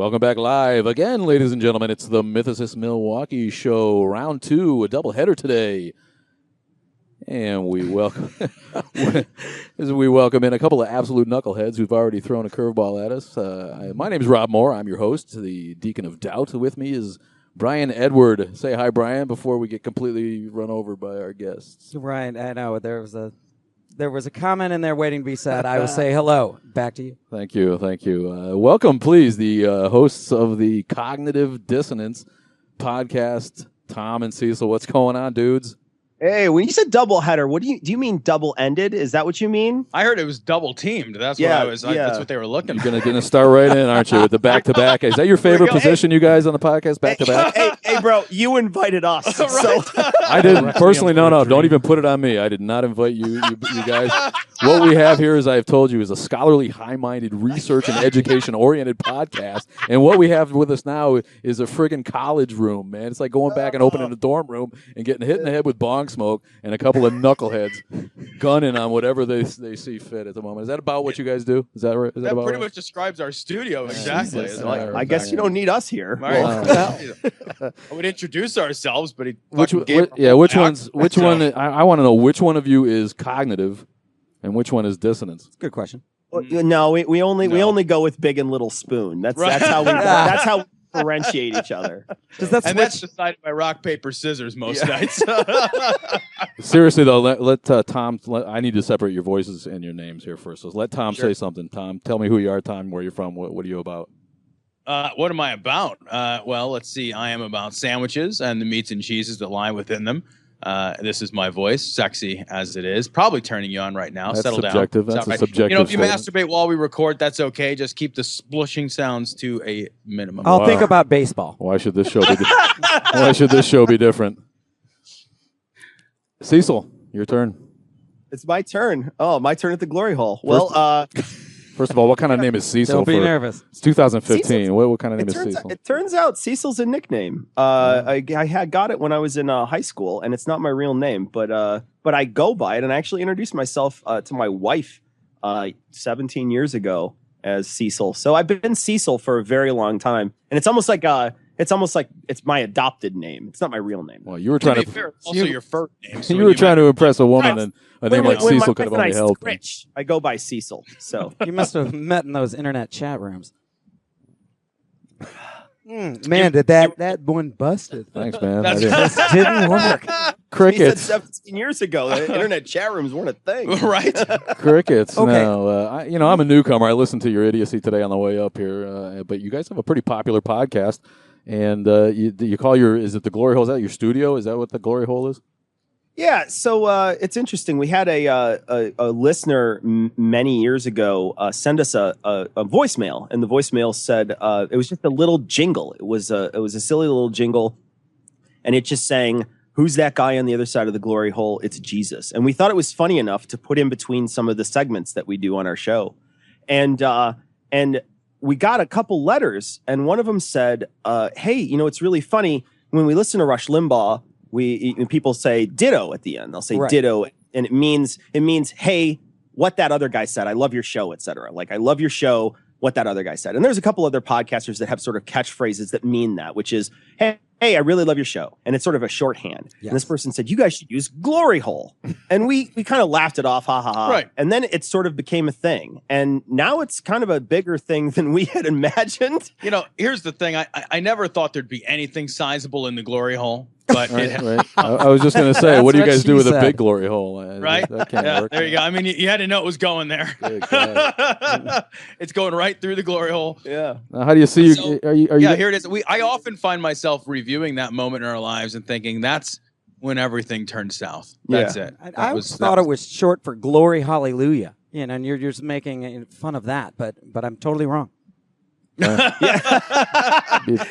Welcome back live again, ladies and gentlemen. It's the Mythicist Milwaukee show, round 2, a doubleheader today. And we welcome in a couple of absolute knuckleheads who've already thrown a curveball at us. My name is Rob Moore. I'm your host, the Deacon of Doubt. With me is Brian Edward. Say hi, Brian, before we get completely run over by our guests. Right, I know. There was a comment in there waiting to be said. I will say hello. Back to you. Thank you. Welcome, please, the hosts of the Cognitive Dissonance Podcast, Tom and Cecil. What's going on, dudes? Hey, when you said double header, do you mean double ended? Is that what you mean? I heard it was double teamed. That's what I was. That's what they were looking for. You're gonna start right in, aren't you, with the back to back? Is that your favorite position, you guys, on the podcast? Back to back. Hey, bro, you invited us. Right. So I didn't personally. No. Don't even put it on me. I did not invite you guys. What we have here, as I have told you, is a scholarly, high-minded, research and education-oriented podcast. And what we have with us now is a friggin' college room, man. It's like going back and opening a dorm room and getting hit in the head with bong smoke and a couple of knuckleheads gunning on whatever they see fit at the moment. Is that about what you guys do? Is that right? That pretty much describes our studio exactly. I guess you don't need us here. Right. I would introduce ourselves, but which one? I want to know which one of you is cognitive and which one is dissonance. It's a good question. Well, no, we only go with big and little spoon. That's how we differentiate each other. That's decided by rock, paper, scissors most nights. Seriously though, let Tom. I need to separate your voices and your names here first. So let Tom say something. Tom, tell me who you are. Tom, where you're from. What are you about? What am I about? Well, let's see. I am about sandwiches and the meats and cheeses that lie within them. This is my voice, sexy as it is. Probably turning you on right now. That's Settle subjective. down. That's a subjective. You know, if you statement. masturbate while we record, that's okay. Just keep the splushing sounds to a minimum. I'll think about baseball. Why should this show be? Why should this show be different? Cecil, your turn. It's my turn. Oh, my turn at the glory hole. Well, First of all, what kind of name is Cecil? Don't be nervous. It's 2015. What kind of name is Cecil? It turns out Cecil's a nickname. I had got it when I was in high school, and it's not my real name, but I go by it, and I actually introduced myself to my wife 17 years ago as Cecil. So I've been Cecil for a very long time, and it's almost like it's my adopted name. It's not my real name. Well, you were trying to also your first name. So you were trying to impress a woman, and a name like Cecil could have only helped. I go by Cecil. So You must have met in those internet chat rooms. Man, did that one busted? Thanks, man. This didn't work. Crickets. He said 17 years ago, the internet chat rooms weren't a thing. Right? Crickets. Okay. No, I'm a newcomer. I listened to your idiocy today on the way up here, but you guys have a pretty popular podcast. And you call is it the Glory Hole? Is that your studio? Is that what the Glory Hole is? Yeah, so it's interesting. We had a listener many years ago send us a voicemail, and the voicemail said it was just a little jingle. It was a silly little jingle, and it just sang, "Who's that guy on the other side of the glory hole? It's Jesus." And we thought it was funny enough to put in between some of the segments that we do on our show, and we got a couple letters, and one of them said, "Hey, it's really funny when we listen to Rush Limbaugh. People say ditto at the end. They'll say ditto, and it means, hey, what that other guy said. I love your show, etc. Like, I love your show, what that other guy said." And there's a couple other podcasters that have sort of catchphrases that mean that, which is, hey, I really love your show. And it's sort of a shorthand. Yes. And this person said, "You guys should use glory hole." And we kind of laughed it off, ha ha ha. Right. And then it sort of became a thing. And now it's kind of a bigger thing than we had imagined. Here's the thing. I never thought there'd be anything sizable in the glory hole. But right. I was just going to say, what do you guys do with a big glory hole? Right? That can't work. There you go. I mean, you had to know it was going there. It's going right through the glory hole. Yeah. Now, how do you see? Are you? Yeah, here it is. I often find myself reviewing that moment in our lives and thinking that's when everything turned south. That's it. I thought it was short for glory hallelujah. And you're just making fun of that, but I'm totally wrong.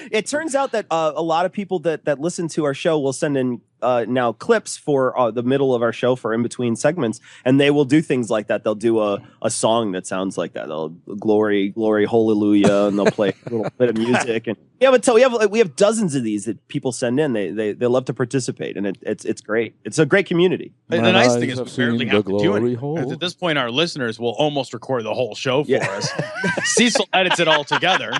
It turns out that a lot of people that listen to our show will send in now clips for the middle of our show for in between segments, and they will do things like that. They'll do a song that sounds like that. They'll glory, hallelujah, and they'll play a little bit of music. And we have dozens of these that people send in. They love to participate, and it's great. It's a great community. The nice thing is we barely have to do it. At this point, our listeners will almost record the whole show for us. Cecil edits it all together.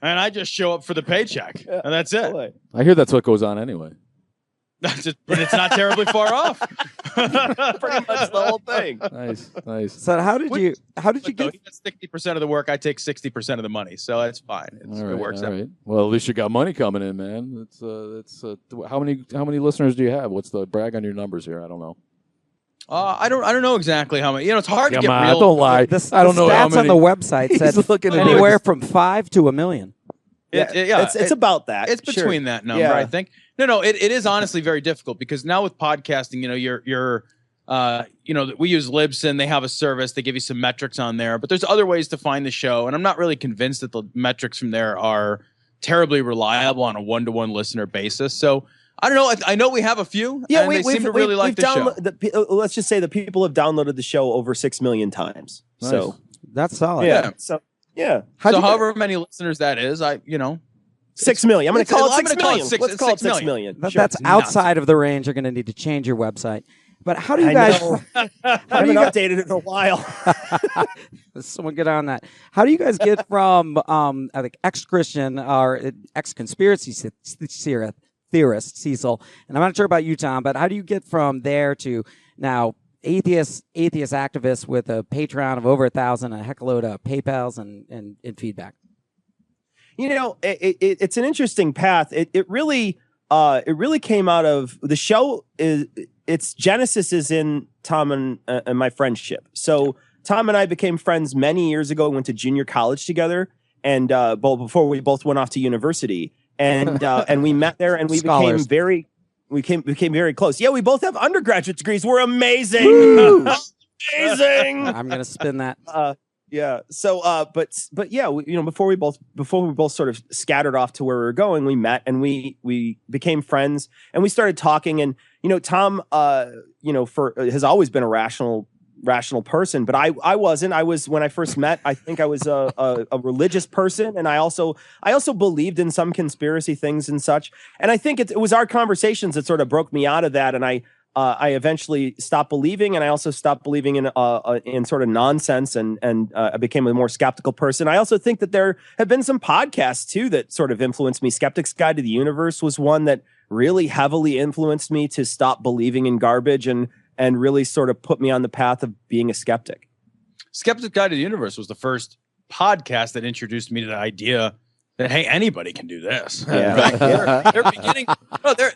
and I just show up for the paycheck, and that's it. I hear that's what goes on anyway. But it's not terribly far off. Pretty much the whole thing. Nice. So how did you get? He gets 60% of the work. I take 60% of the money, so it's fine. It works out. Right. Well, at least you got money coming in, man. It's how many listeners do you have? What's the brag on your numbers here? I don't know. I don't know exactly how many. It's hard to get on, real. don't lie. I don't know how Stats many. on the website said anywhere from 5 to 1 million. It's about that. It's between that number, I think. No, it is honestly very difficult because now with podcasting, we use Libsyn. They have a service. They give you some metrics on there, but there's other ways to find the show. And I'm not really convinced that the metrics from there are terribly reliable on a one-to-one listener basis. So I don't know. I know we have a few. Yeah, they seem to really like the show. Let's just say the people have downloaded the show over 6 million times. Nice. So that's solid. Yeah. So yeah. So however many listeners that is, 6 million. I'm going to call it 6 million. Let's call it 6 million. That's outside of the range. You're going to need to change your website. But how do you guys? I haven't updated it in a while. Someone get on that. How do you guys get from I think ex-Christian or ex-conspiracy theorist Cecil? And I'm not sure about you, Tom, but how do you get from there to now atheist activist with a Patreon of over 1,000, a heck of a load of PayPals and feedback? It's an interesting path. It really came out of the show. Its genesis is in Tom and my friendship. So Tom and I became friends many years ago. We went to junior college together, and before we both went off to university, and we met there, and we became very close. Yeah, we both have undergraduate degrees. We're amazing. Amazing. I'm gonna spin that. Yeah. So, but yeah, before we both sort of scattered off to where we were going, we met and we became friends and we started talking. And Tom, has always been a rational person, but I wasn't. I was, when I first met, I think I was a religious person, and I also believed in some conspiracy things and such. And I think it was our conversations that sort of broke me out of that, and I eventually stopped believing, and I also stopped believing in sort of nonsense, and I became a more skeptical person. I also think that there have been some podcasts too that sort of influenced me. Skeptic's Guide to the Universe was one that really heavily influenced me to stop believing in garbage and really sort of put me on the path of being a skeptic. Skeptic's Guide to the Universe was the first podcast that introduced me to the idea that, hey, anybody can do this. Yeah. They're beginning.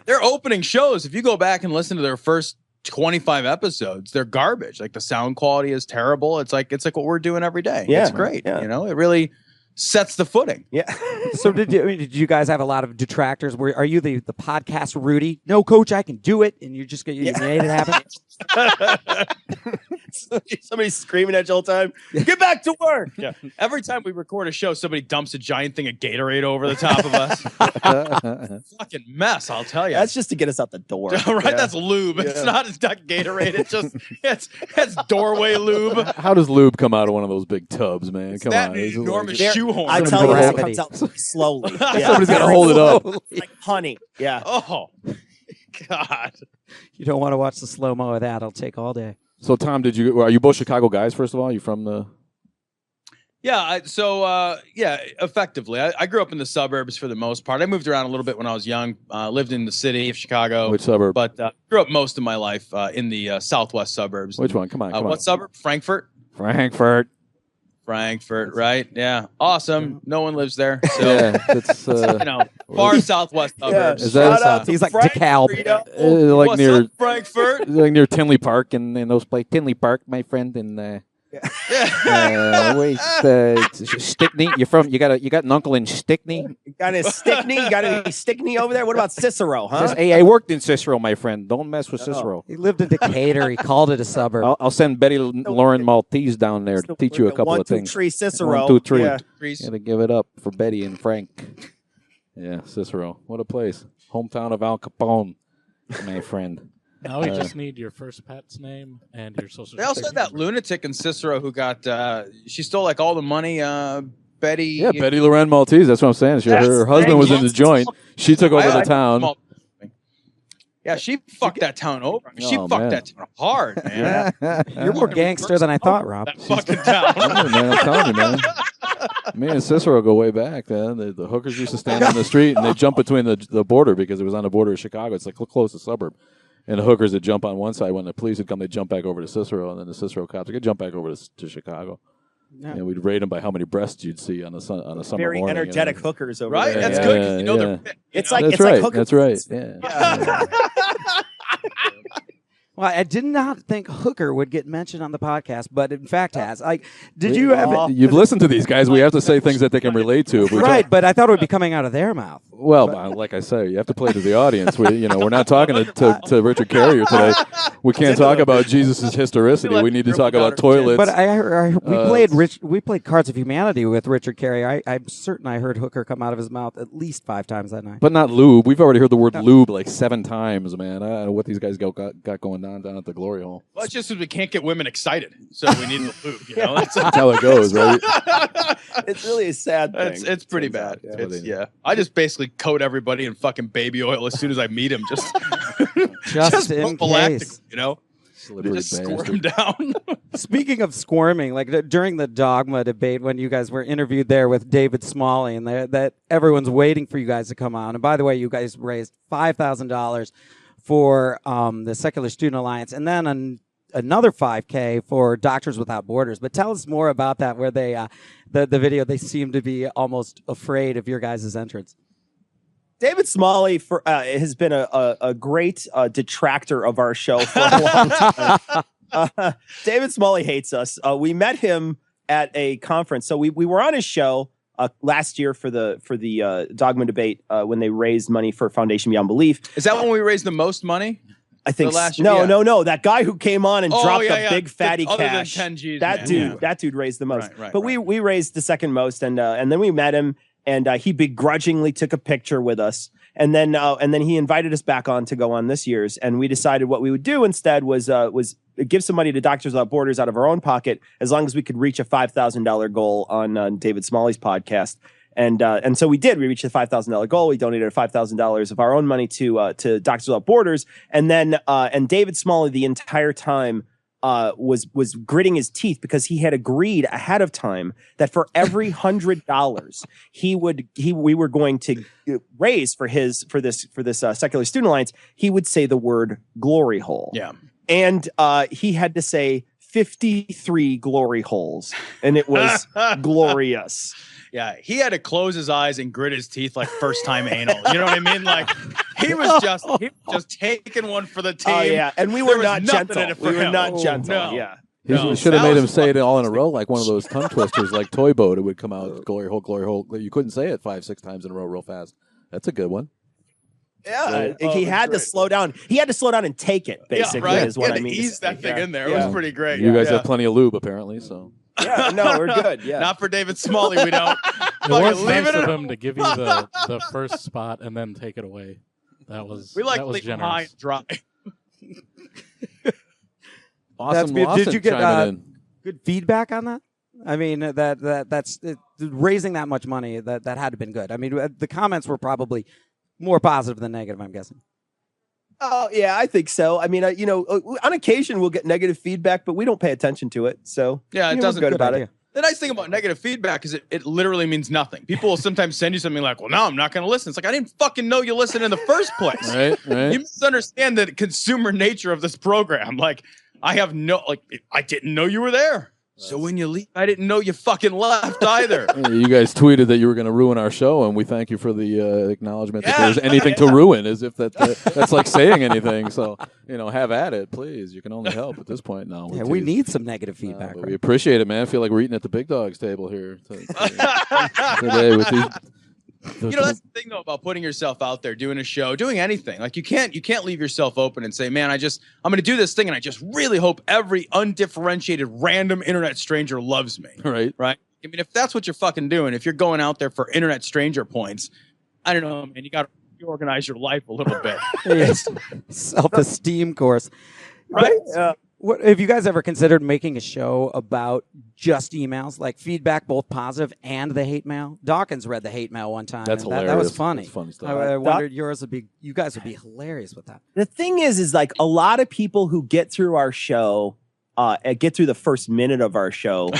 They're opening shows. If you go back and listen to their first 25 episodes, they're garbage. Like the sound quality is terrible. It's like what we're doing every day. Yeah, it's great. Yeah. It really sets the footing. Yeah. So did you guys have a lot of detractors? Are you the podcast Rudy? No, coach, I can do it, and you made it happen. Somebody's screaming at you all the time. Get back to work. Yeah. Every time we record a show, somebody dumps a giant thing of Gatorade over the top of us. Fucking mess, I'll tell you. That's just to get us out the door. Right? Yeah. That's lube. Yeah. It's not Gatorade. It's doorway lube. How does lube come out of one of those big tubs, man? Come on. Enormous shoehorn. I tell you, it comes out slowly. Yeah. Somebody's got to hold it up. Like honey. Yeah. Oh, God. You don't want to watch the slow-mo of that. It'll take all day. So, Tom, are you both Chicago guys, first of all? Are you from the... Yeah, effectively. I grew up in the suburbs for the most part. I moved around a little bit when I was young. Lived in the city of Chicago. Which suburb? But grew up most of my life in the southwest suburbs. Which one? Come on. What suburb? Frankfurt, right? Yeah. Awesome. No one lives there. So, yeah, it's far southwest suburbs. Yeah. Is that he's like DeKalb. Like near Frankfurt. Like near Tinley Park and those places. Tinley Park, my friend, and Stickney. You got an uncle in Stickney? Got any Stickney? You got any Stickney over there? What about Cicero, huh? Hey, I worked in Cicero, my friend. Don't mess with Cicero. He lived in Decatur. He called it a suburb. I'll send Betty Lauren Maltese down there to teach you a couple of things. 1, 2, 3 Cicero. 1, 2, 3. Yeah. Gotta give it up for Betty and Frank. Yeah, Cicero. What a place. Hometown of Al Capone, my friend. Now we just need your first pet's name and your social security. They also had that lunatic in Cicero who got, she stole like all the money. Betty. Yeah, Betty Loren Maltese. That's what I'm saying. Her husband was in the joint. She took over the town. Yeah, she fucked that town over. I mean, she Oh, fucked man. that town hard, man. You're more gangster than I thought, Rob. That fucking town. Yeah, man, I'm telling you, man. Me and Cicero go way back. Man. The hookers used to stand on the street and they jump between the border because it was on the border of Chicago. It's like a close suburb. And the hookers would jump on one side. When the police would come, they'd jump back over to Cicero. And then the Cicero cops would jump back over to Chicago. Yeah. And we'd rate them by how many breasts you'd see on a summer Very morning. energetic hookers over Right? there. That's Yeah, good 'cause you know yeah. they're fit. It's you know? like That's right. hooker That's right. boots. Yeah. Well, I did not think hooker would get mentioned on the podcast, but in fact has. Like, did you have You've listened to these guys. We have to say things that they can relate to. If we right? talk- But I thought it would be coming out of their mouth. Well, like I say, you have to play to the audience. We're not talking to Richard Carrier today. We can't talk about Jesus' historicity. We need to talk about toilets. But we played Cards of Humanity with Richard Carey. I'm certain I heard hooker come out of his mouth at least 5 times that night. But not lube. We've already heard the word lube like 7 times, man. I don't know what these guys got going on down at the Glory Hole. Well, it's just because we can't get women excited, so we need the lube. You know, That's how it goes, right? It's really a sad thing. it's pretty bad. I just basically coat everybody in fucking baby oil as soon as I meet him. Just in prophylactic, case. you know. Slippery Just squirt bastard. them down. Speaking of squirming, like during the dogma debate when you guys were interviewed there with David Smalley, and that everyone's waiting for you guys to come on. And by the way, you guys raised $5,000 for the Secular Student Alliance, and then another $5,000 for Doctors Without Borders. But tell us more about that. Where they the video, they seem to be almost afraid of your guys' entrance. David Smalley has been a great detractor of our show for a long time. David Smalley hates us. We met him at a conference. So we were on his show last year for the Dogma debate when they raised money for Foundation Beyond Belief. Is that when we raised the most money? I think last no, year? no. That guy who came on and dropped a big fatty Other cash. than 10 G's, that man. dude, Yeah. that dude raised the most. Right, but we raised the second most, and then we met him, and he begrudgingly took a picture with us, and then he invited us back on to go on this year's, and we decided what we would do instead was give some money to Doctors Without Borders out of our own pocket, as long as we could reach a $5,000 goal on David Smalley's podcast. And so we did. We reached the $5,000 goal. We donated $5,000 of our own money to Doctors Without Borders. And then David Smalley the entire time was gritting his teeth because he had agreed ahead of time that for every $100 we were going to raise for this Secular Student Alliance, he would say the word glory hole. Yeah. And he had to say 53 glory holes, and it was glorious. Yeah, he had to close his eyes and grit his teeth like first time anal. You know what I mean? Like he was just taking one for the team. Oh yeah, and we There were was not nothing gentle. in it for We were him. not Oh, gentle. no. Yeah. You should have made him say it all in a row, like one of those tongue twisters, like Toy Boat. It would come out, glory hole, glory hole. You couldn't say it 5-6 times in a row real fast. That's a good one. Yeah, he had to slow down. He had to slow down and take it. Basically, right. is what He had I to mean. ease that thing in there. It Yeah. was pretty great. You guys have plenty of lube, apparently. So Yeah, no, we're good. Yeah, Not for David Smalley, we don't. It was Fucking leave nice it of in. him to give you the first spot and then take it away. That was We like that was leave him high generous. and dry. awesome. Did Lawson you get chiming in. good feedback on that? I mean, that's raising that much money. That had to have been good. I mean, the comments were probably more positive than negative, I'm guessing. Oh yeah, I think so. I mean, on occasion we'll get negative feedback, but we don't pay attention to it. So Yeah, it we're doesn't. good about idea. it. The nice thing about negative feedback is it literally means nothing. People will sometimes send you something like, well, no, I'm not going to listen. It's like, I didn't fucking know you listened in the first place. Right. You misunderstand the consumer nature of this program. Like, I didn't know you were there. So when you leave, I didn't know you fucking left either. You guys tweeted that you were going to ruin our show, and we thank you for the acknowledgement that Yeah. there's anything to ruin, as if that's like saying anything. So, have at it, please. You can only help at this point now. Yeah, we need some negative feedback. But right? we appreciate it, man. I feel like we're eating at the big dogs table here today with these. That's the thing though about putting yourself out there, doing a show, doing anything. Like you can't leave yourself open and say, man, I'm going to do this thing, and I just really hope every undifferentiated random internet stranger loves me. Right. Right. I mean, if that's what you're fucking doing, if you're going out there for internet stranger points, I don't know, man. You got to reorganize your life a little bit. Yes. Self-esteem course. Right? What have you guys ever considered making a show about just emails, like feedback, both positive and the hate mail? Dawkins read the hate mail one time. That's hilarious. That was funny. That's funny stuff. I wondered you guys would be hilarious with that. The thing is like a lot of people who get through our show, get through the first minute of our show,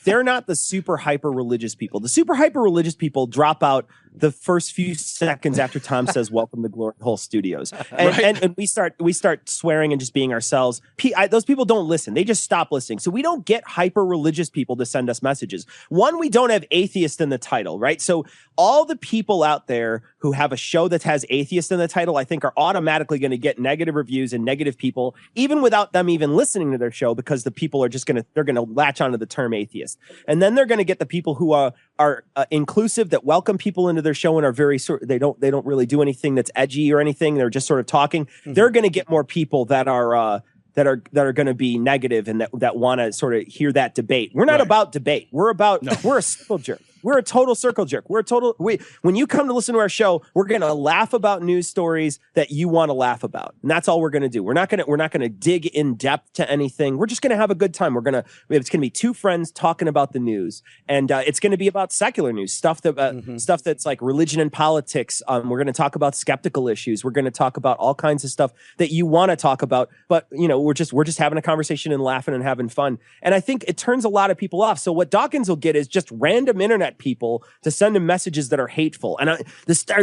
they're not the super hyper religious people. The super hyper religious people drop out the first few seconds after Tom says "Welcome to Glory Hole Studios," and we start swearing and just being ourselves. Those people don't listen; they just stop listening. So we don't get hyper religious people to send us messages. One, we don't have atheist in the title, right? So all the people out there who have a show that has atheist in the title, I think, are automatically going to get negative reviews and negative people, even without them even listening to their show, because the people are just they're gonna latch onto the term atheist, and then they're going to get the people who are inclusive, that welcome people into their show and are very they don't really do anything that's edgy or anything. They're just sort of talking. Mm-hmm. They're going to get more people that are going to be negative and that want to sort of hear that debate. We're not about debate. We're a circle jerk. We're a total circle jerk. When you come to listen to our show, we're going to laugh about news stories that you want to laugh about. And that's all we're going to do. We're not going to dig in depth to anything. We're just going to have a good time. It's going to be two friends talking about the news. And it's going to be about secular news, stuff that's like religion and politics. We're going to talk about skeptical issues. We're going to talk about all kinds of stuff that you want to talk about. But, we're just having a conversation and laughing and having fun. And I think it turns a lot of people off. So what Dawkins will get is just random internet people to send him messages that are hateful. And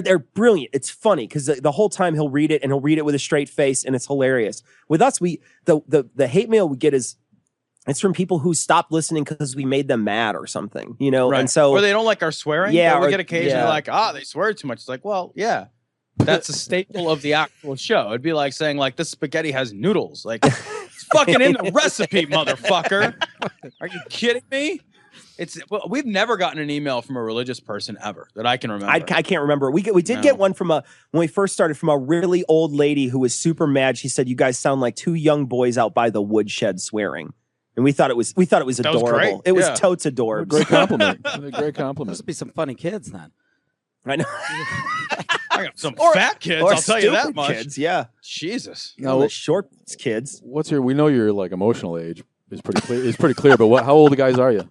they're brilliant. It's funny because the whole time he'll read it, and he'll read it with a straight face, and it's hilarious. With us, the hate mail we get it's from people who stopped listening because we made them mad or something, Right. And so, or they don't like our swearing. Yeah, we get occasionally like, they swear too much. It's like, well, yeah. That's a staple of the actual show. It'd be like saying, like, this spaghetti has noodles. Like, it's fucking in the recipe, motherfucker. Are you kidding me? We've never gotten an email from a religious person ever that I can remember. I can't remember. We did get one from when we first started, from a really old lady who was super mad. She said, "You guys sound like two young boys out by the woodshed swearing." And we thought it was adorable. It was totes adorable. Great compliment. Great compliment. Must be some funny kids then. I know. I got some fat kids, I'll tell you that much. Kids, yeah. Jesus. No, the short kids. We know your like emotional age is pretty clear. It's pretty clear, but how old guys are you?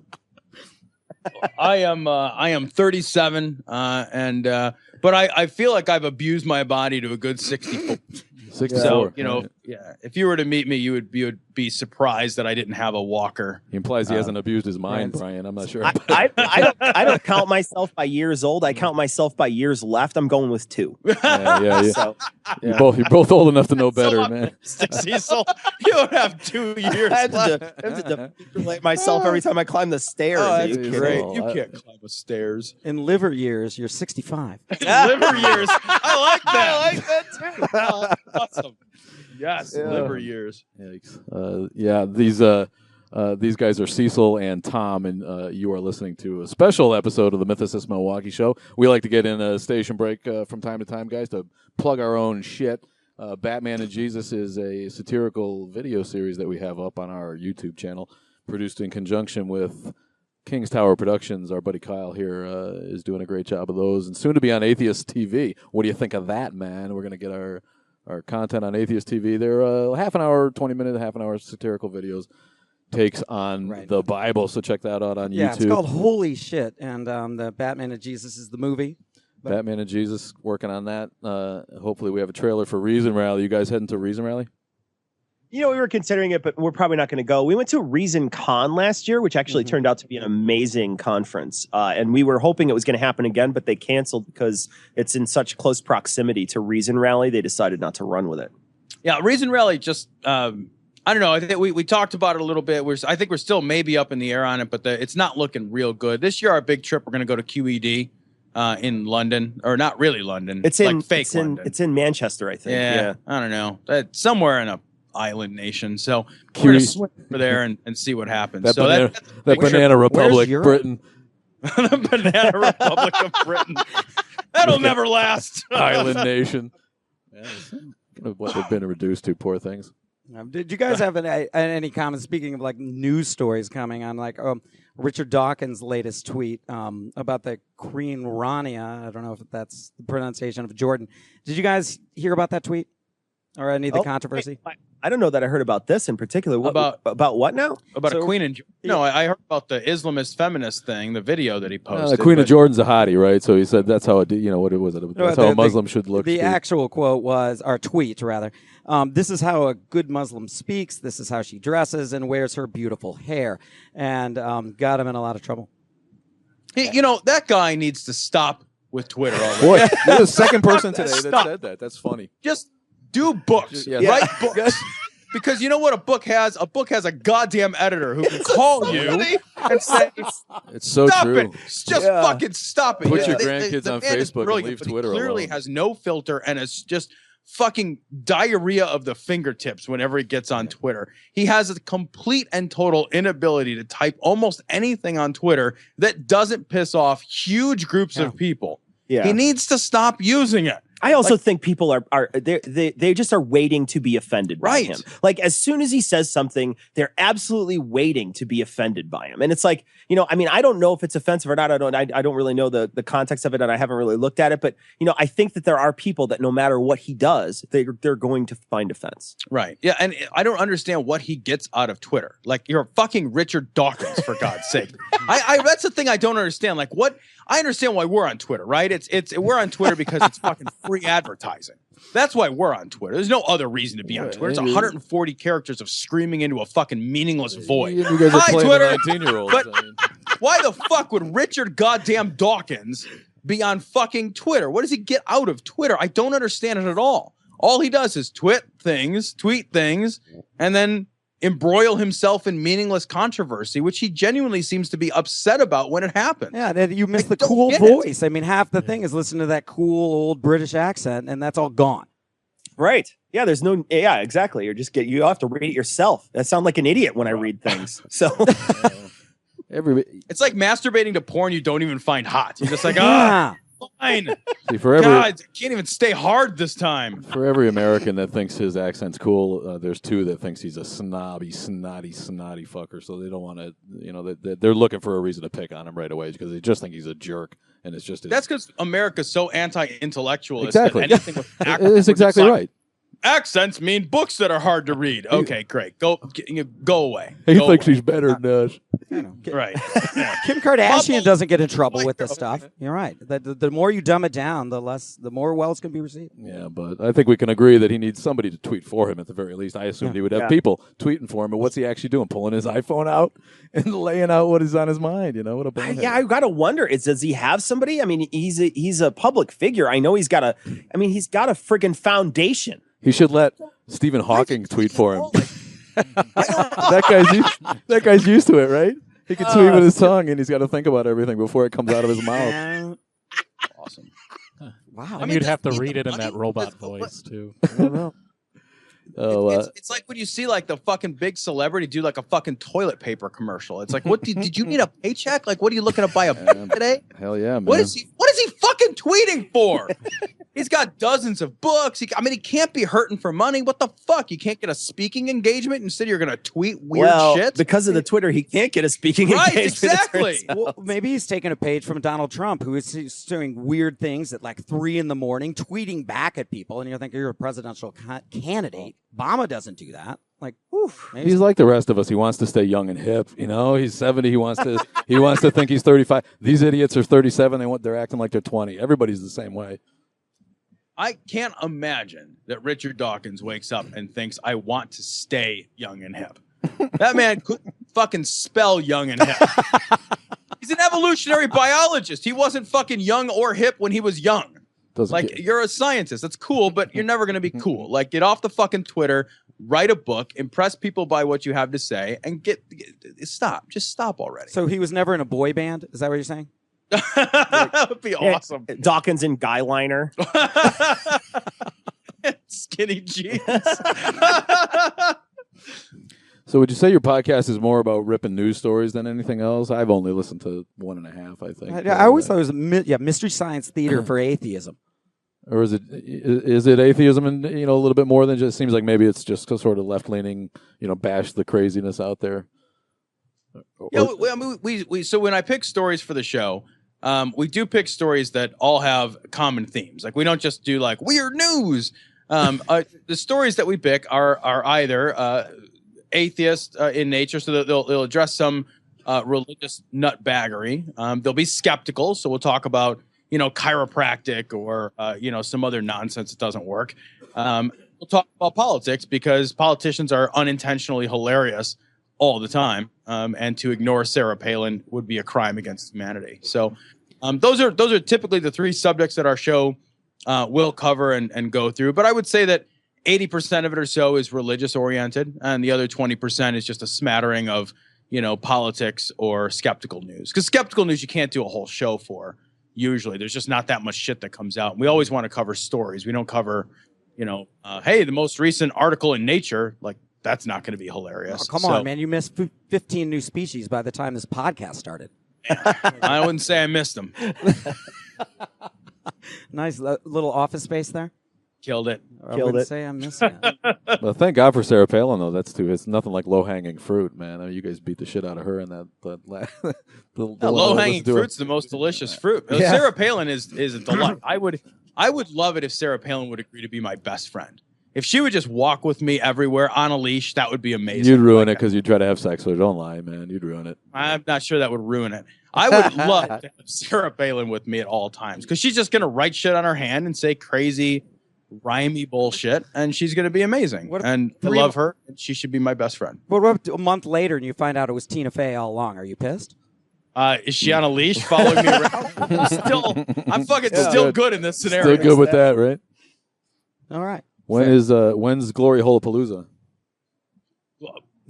I am 37, but I feel like I've abused my body to a good 64. 64. So, if you were to meet me, you would be surprised that I didn't have a walker. He implies he hasn't abused his mind, Brian. I'm not sure. I don't count myself by years old. I count myself by years left. I'm going with 2. Yeah. So, You're both old enough to know better, man. Cecil, you don't have 2 years I left. have to deflate myself every time I climb the stairs. Oh, that's Are you great. kidding? You can't climb the stairs. In liver years, you're 65. Liver years. I like that. I like that too. Oh, awesome. Yes, liver years. Yikes. These guys are Cecil and Tom, and you are listening to a special episode of the Mythicist Milwaukee show. We like to get in a station break from time to time, guys, to plug our own shit. Batman and Jesus is a satirical video series that we have up on our YouTube channel, produced in conjunction with King's Tower Productions. Our buddy Kyle here is doing a great job of those, and soon to be on Atheist TV. What do you think of that, man? We're going to get our content on Atheist TV. They're half an hour satirical videos, takes on the Bible. So check that out on YouTube. Yeah, it's called Holy Shit, and the Batman and Jesus is the movie. Batman and Jesus, working on that. Hopefully we have a trailer for Reason Rally. You guys heading to Reason Rally? We were considering it, but we're probably not going to go. We went to Reason Con last year, which actually turned out to be an amazing conference. And we were hoping it was going to happen again, but they canceled because it's in such close proximity to Reason Rally. They decided not to run with it. Yeah, Reason Rally just, I don't know. I think we talked about it a little bit. I think we're still maybe up in the air on it, but it's not looking real good. This year, our big trip, we're going to go to QED in London, or not really London. It's in like fake London. It's in Manchester, I think. Yeah. I don't know. Somewhere in a island nation. So we're going to swim over there and see what happens. That Banana Republic, Britain. The Banana Republic of Britain. That'll never last. Island nation. What they've been reduced to, poor things. Did you guys have any comments, speaking of like news stories coming on, like Richard Dawkins' latest tweet about the Queen Rania? I don't know if that's the pronunciation of Jordan. Did you guys hear about that tweet? or any of the controversy? I don't know that I heard about this in particular. About what now? About a Queen and no, I heard about the Islamist feminist thing, the video that he posted. The Queen of Jordan's a hottie, right? So he said that's how it. What it was. That's how a Muslim should look. The actual quote was, or tweet rather. This is how a good Muslim speaks. This is how she dresses and wears her beautiful hair, and got him in a lot of trouble. That guy needs to stop with Twitter already. Boy, you're the second person today that said that. That's funny. Just do books. Write books. Because you know what a book has? A book has a goddamn editor who can call you and say, "It's so stop true. It. Just fucking stop it." Put your grandkids on Facebook and leave Twitter alone. He clearly has no filter and it's just fucking diarrhea of the fingertips whenever he gets on Twitter. He has a complete and total inability to type almost anything on Twitter that doesn't piss off huge groups of people. Yeah. He needs to stop using it. I also think people they just are waiting to be offended by him. Like as soon as he says something, they're absolutely waiting to be offended by him. And it's like, I don't know if it's offensive or not. I don't really know the context of it, and I haven't really looked at it. But I think that there are people that no matter what he does, they're going to find offense. Right. Yeah. And I don't understand what he gets out of Twitter. Like you're fucking Richard Dawkins, for God's sake. I that's the thing I don't understand. Like what I understand why we're on Twitter, right? We're on Twitter because it's fucking free advertising. That's why we're on Twitter. There's no other reason to be on Twitter. It's 140 characters of screaming into a fucking meaningless void. You guys are playing Twitter. 19-year-olds. But why the fuck would Richard goddamn Dawkins be on fucking Twitter? What does he get out of Twitter? I don't understand it at all. All he does is tweet things, and then embroil himself in meaningless controversy, which he genuinely seems to be upset about when it happens. Yeah, you miss the cool voice. I mean, half the thing is listening to that cool old British accent, and that's all gone. Right. Yeah, there's no. Yeah, exactly. You have to read it yourself. I sound like an idiot when I read things. So. It's like masturbating to porn you don't even find hot. You're just like, fine. See, God, I can't even stay hard this time. For every American that thinks his accent's cool, there's two that thinks he's a snotty fucker. So they don't want to, they're looking for a reason to pick on him right away because they just think he's a jerk. And it's just that's because America's so anti-intellectualist. Exactly. That anything with it's exactly right. Accents mean books that are hard to read. Okay, great. Go away. He thinks he's better than us. Right. Kim Kardashian doesn't get in trouble with this stuff. You're right. The more you dumb it down, the more well it's going to be received. Yeah, but I think we can agree that he needs somebody to tweet for him at the very least. I assumed he would have people tweeting for him, but what's he actually doing? Pulling his iPhone out and laying out what is on his mind. What a bonehead. I got to wonder, does he have somebody? I mean, he's a public figure. I know he's got a friggin' foundation. He should let Stephen Hawking tweet for him. That guy's used to it, right? He can tweet with his tongue, and he's got to think about everything before it comes out of his mouth. Awesome. Wow. And you'd have to read it in that robot voice, too. I don't know. It's like when you see like the fucking big celebrity do like a fucking toilet paper commercial. It's like, what did you need a paycheck? Like, what are you looking to buy a book today? Hell yeah, man. What is he fucking tweeting for? He's got dozens of books. He can't be hurting for money. What the fuck? You can't get a speaking engagement. Instead, you're going to tweet weird shit? Because of the Twitter, he can't get a speaking engagement. Right, exactly. Well, maybe he's taking a page from Donald Trump, who is doing weird things at like 3 a.m, tweeting back at people. And you're thinking you're a presidential candidate. Obama doesn't do that. Like, oof. He's like the rest of us. He wants to stay young and hip. He's 70. He wants to think he's 35. These idiots are 37. They're acting like they're 20. Everybody's the same way. I can't imagine that Richard Dawkins wakes up and thinks, I want to stay young and hip. That man couldn't fucking spell young and hip. He's an evolutionary biologist. He wasn't fucking young or hip when he was young. You're a scientist. That's cool, but you're never going to be cool. Like, get off the fucking Twitter, write a book, impress people by what you have to say, and stop. Just stop already. So he was never in a boy band? Is that what you're saying? That would be awesome. Dawkins in guy liner. Skinny jeans. So would you say your podcast is more about ripping news stories than anything else? I've only listened to 1.5, I think. I always thought it was mystery science theater for atheism. Or is it atheism and a little bit more than just seems like maybe it's just sort of left leaning, bash the craziness out there. Yeah, so when I pick stories for the show, we do pick stories that all have common themes. Like we don't just do like weird news. The stories that we pick are either atheist in nature, so they'll address some religious nutbaggery. They'll be skeptical, so we'll talk about chiropractic or some other nonsense that doesn't work. We'll talk about politics because politicians are unintentionally hilarious all the time, and to ignore Sarah Palin would be a crime against humanity. So those are typically the three subjects that our show will cover and go through. But I would say that 80% of it or so is religious oriented, and the other 20% is just a smattering of politics or skeptical news. Because skeptical news you can't do a whole show for. Usually, there's just not that much shit that comes out. We always want to cover stories. We don't cover, hey, the most recent article in Nature. Like, that's not going to be hilarious. Oh, come on, man! You missed 15 new species by the time this podcast started. I wouldn't say I missed them. Nice little office space there. Killed it. I wouldn't say I'm missing it. Well, thank God for Sarah Palin, though. It's nothing like low-hanging fruit, man. I mean, you guys beat the shit out of her in that. The low-hanging fruit's the most delicious fruit. Yeah. Sarah Palin is a delight. I would love it if Sarah Palin would agree to be my best friend. If she would just walk with me everywhere on a leash, that would be amazing. You'd ruin it because you'd try to have sex with her. Don't lie, man. You'd ruin it. I'm not sure that would ruin it. I would love to have Sarah Palin with me at all times because she's just going to write shit on her hand and say crazy, rhymey bullshit, and she's going to be amazing. I love her, and she should be my best friend. What about a month later and you find out it was Tina Fey all along? Are you pissed? Is she on a leash following me around? I'm still good in this scenario. Still good with that, right? All right. When's Glory Holapalooza?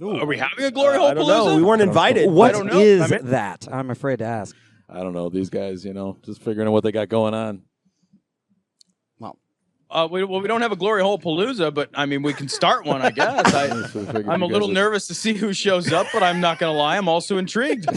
Are we having a Glory Hole I don't know. We weren't invited. What I don't know. is that? I'm afraid to ask. I don't know. These guys, just figuring out what they got going on. We don't have a Glory Hole Palooza, but I mean, we can start one, I guess. I'm a little nervous to see who shows up, but I'm not going to lie. I'm also intrigued.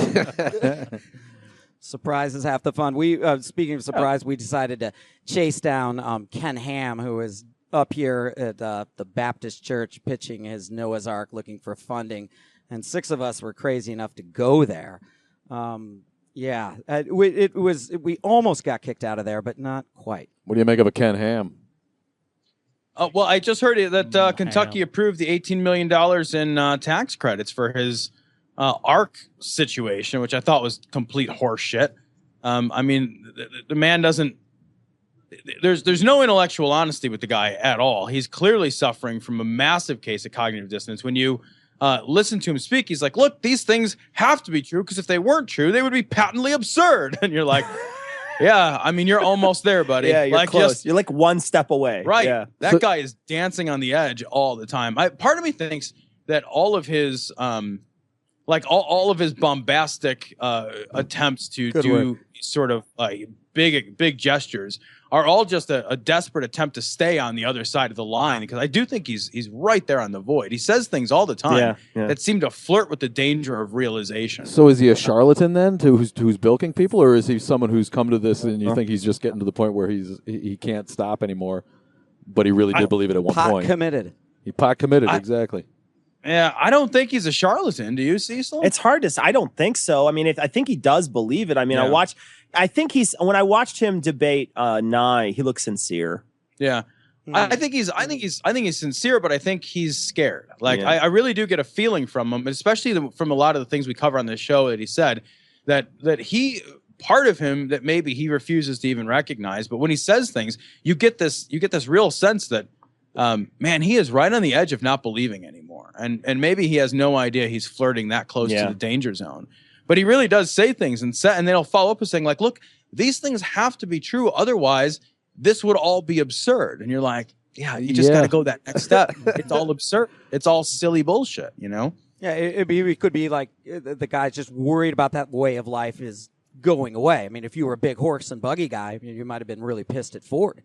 Surprise is half the fun. Speaking of surprise, we decided to chase down Ken Ham, who is up here at the Baptist Church pitching his Noah's Ark looking for funding, and 6 of us were crazy enough to go there. We almost got kicked out of there, but not quite. What do you make of a Ken Ham? Well, I just heard that Kentucky approved the $18 million in tax credits for his Ark situation, which I thought was complete horse shit. I mean, the man doesn't. There's no intellectual honesty with the guy at all. He's clearly suffering from a massive case of cognitive dissonance. When you listen to him speak, he's like, look, these things have to be true because if they weren't true, they would be patently absurd. And you're like, yeah, I mean, you're almost there, buddy. Yeah, you're close. You're like one step away. Right. Yeah. That guy is dancing on the edge all the time. Part of me thinks that all of his all of his bombastic attempts to do sort of big gestures are all just a desperate attempt to stay on the other side of the line, because I do think he's right there on the void. He says things all the time that seem to flirt with the danger of realization. So is he a charlatan then, who's bilking people, or is he someone who's come to this and you think he's just getting to the point where he can't stop anymore, but he really did believe it at one point? Pot committed, exactly. Yeah, I don't think he's a charlatan. Do you, Cecil? It's hard to say. I don't think so. I mean, I think he does believe it. I mean, when I watched him debate Nye, he looked sincere. Yeah. I think he's sincere, but I think he's scared. I really do get a feeling from him, especially from a lot of the things we cover on this show, that he said that he, part of him that maybe he refuses to even recognize, but when he says things, you get this real sense that man, he is right on the edge of not believing anymore. And maybe he has no idea he's flirting that close to the danger zone. But he really does say things and then he'll follow up with saying, like, look, these things have to be true. Otherwise, this would all be absurd. And you're like, yeah, you just got to go that next step. It's all absurd. It's all silly bullshit, you know? Yeah, it could be like the guy's just worried about that way of life is going away. I mean, if you were a big horse and buggy guy, you might have been really pissed at Ford.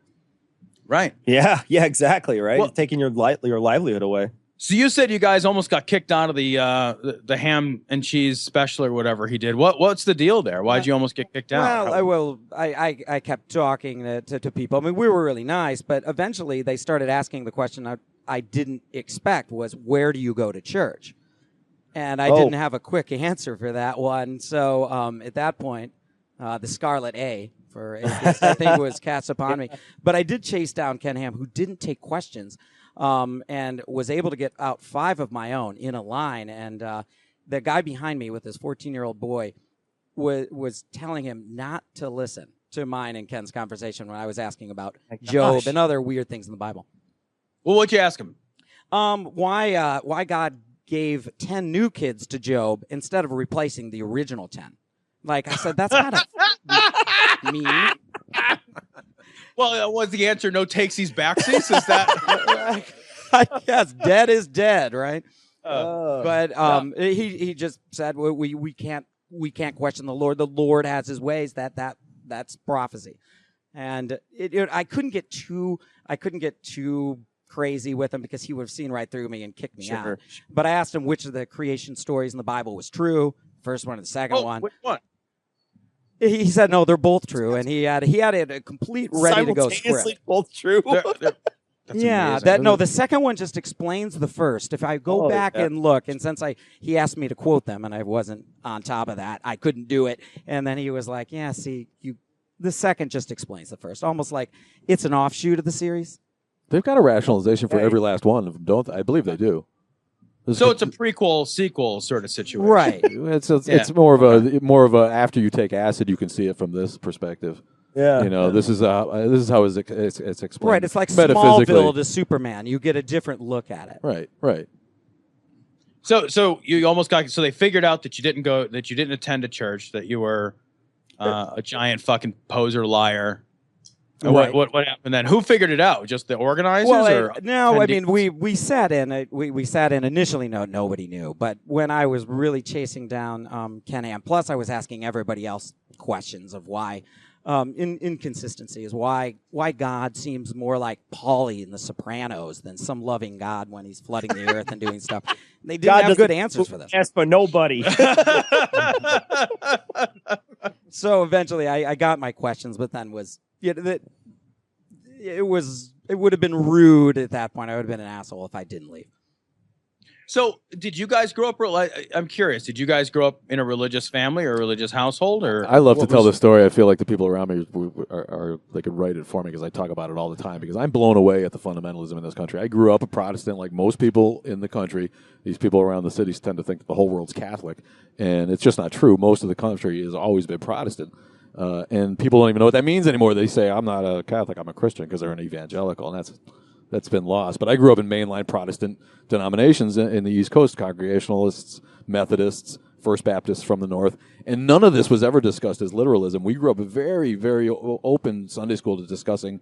Right. Yeah, exactly, right? Well, taking your livelihood away. So you said you guys almost got kicked out of the ham and cheese special or whatever he did. What's the deal there? Why'd you almost get kicked out? Well, I kept talking to people. I mean, we were really nice, but eventually they started asking the question I didn't expect was, where do you go to church? And I didn't have a quick answer for that one. So at that point, the Scarlet A for atheists. I think it was cast upon me. But I did chase down Ken Ham, who didn't take questions, and was able to get out 5 of my own in a line. And the guy behind me with his 14-year-old boy was telling him not to listen to mine and Ken's conversation when I was asking about Job and other weird things in the Bible. Well, what'd you ask him? Why God gave 10 new kids to Job instead of replacing the original 10? Like I said, that's kind of mean. Well, was the answer no takesies backsies? Is that? I guess dead is dead, right? But he just said we can't question the Lord. The Lord has His ways. That's prophecy, and I couldn't get too crazy with him because he would have seen right through me and kicked me out. But I asked him which of the creation stories in the Bible was true, first one or the second one. Which one? He said no, they're both true, and he had a complete ready to go script. Both true. The second one just explains the first. If I go back and look, and since he asked me to quote them, and I wasn't on top of that, I couldn't do it. And then he was like, "Yeah, see, the second just explains the first, almost like it's an offshoot of the series." They've got a rationalization for every last one of them, don't they? I believe they do. So it's a prequel sequel sort of situation, right? It's more of a after you take acid, you can see it from this perspective. Yeah, this is how it's explained. Right, it's like Smallville to Superman. You get a different look at it. Right. So you almost got. So they figured out that you didn't attend a church, that you were a giant fucking poser liar. Right. What happened then? Who figured it out? Just the organizers? I mean, we sat in. We sat in initially. No, nobody knew. But when I was really chasing down Ken Ham, plus I was asking everybody else questions of why inconsistencies, why God seems more like Paulie in The Sopranos than some loving God when He's flooding the earth and doing stuff. They didn't have good answers for this. Ask for nobody. So eventually, I got my questions, but then it would have been rude at that point. I would have been an asshole if I didn't leave. So, did you guys grow up? I'm curious. Did you guys grow up in a religious family or a religious household? Or I love to tell this story. I feel like the people around me are they could write it for me because I talk about it all the time. Because I'm blown away at the fundamentalism in this country. I grew up a Protestant, like most people in the country. These people around the cities tend to think that the whole world's Catholic, and it's just not true. Most of the country has always been Protestant. And people don't even know what that means anymore. They say, I'm not a Catholic, I'm a Christian, because they're an evangelical, and that's been lost. But I grew up in mainline Protestant denominations in the East Coast, Congregationalists, Methodists, First Baptists from the North, and none of this was ever discussed as literalism. We grew up very, very open Sunday school to discussing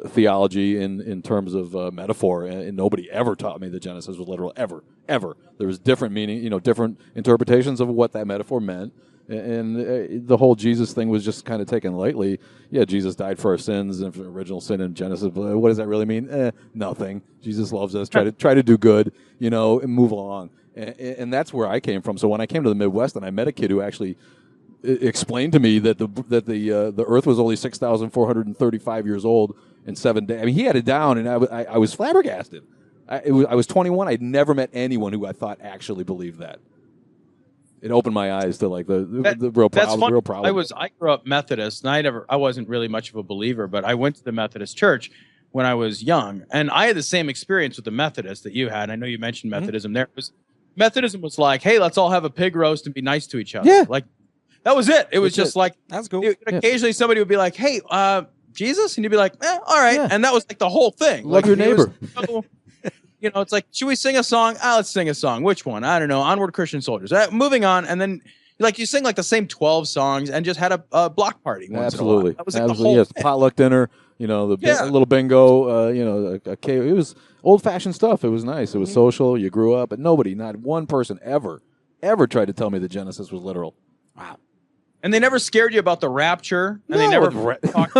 theology in terms of metaphor, and nobody ever taught me that Genesis was literal, ever. There was different meaning, different interpretations of what that metaphor meant. And the whole Jesus thing was just kind of taken lightly. Yeah, Jesus died for our sins and for original sin in Genesis. But what does that really mean? Nothing. Jesus loves us. Try to do good, and move along. And that's where I came from. So when I came to the Midwest and I met a kid who actually explained to me that the Earth was only 6,435 years old in 7 days. I mean, he had it down, and I was flabbergasted. I was 21. I'd never met anyone who I thought actually believed that. It opened my eyes to like the real problem. That's fun. The real problem. I grew up Methodist, and I wasn't really much of a believer, but I went to the Methodist church when I was young, and I had the same experience with the Methodist that you had. I know you mentioned Methodism. Methodism was like, hey, let's all have a pig roast and be nice to each other. Yeah, like that was it. It was just like that's cool. Occasionally, somebody would be like, hey, Jesus, and you'd be like, all right, and that was like the whole thing. Love your neighbor. It's like, should we sing a song? Let's sing a song. Which one? I don't know. Onward, Christian Soldiers. Moving on, and then you sing like the same 12 songs and just had a block party. Absolutely. That was like absolutely. The whole potluck dinner. Little bingo. A cake. It was old-fashioned stuff. It was nice. It was social. You grew up, but not one person ever tried to tell me that Genesis was literal. Wow. And they never scared you about the rapture, and they never talked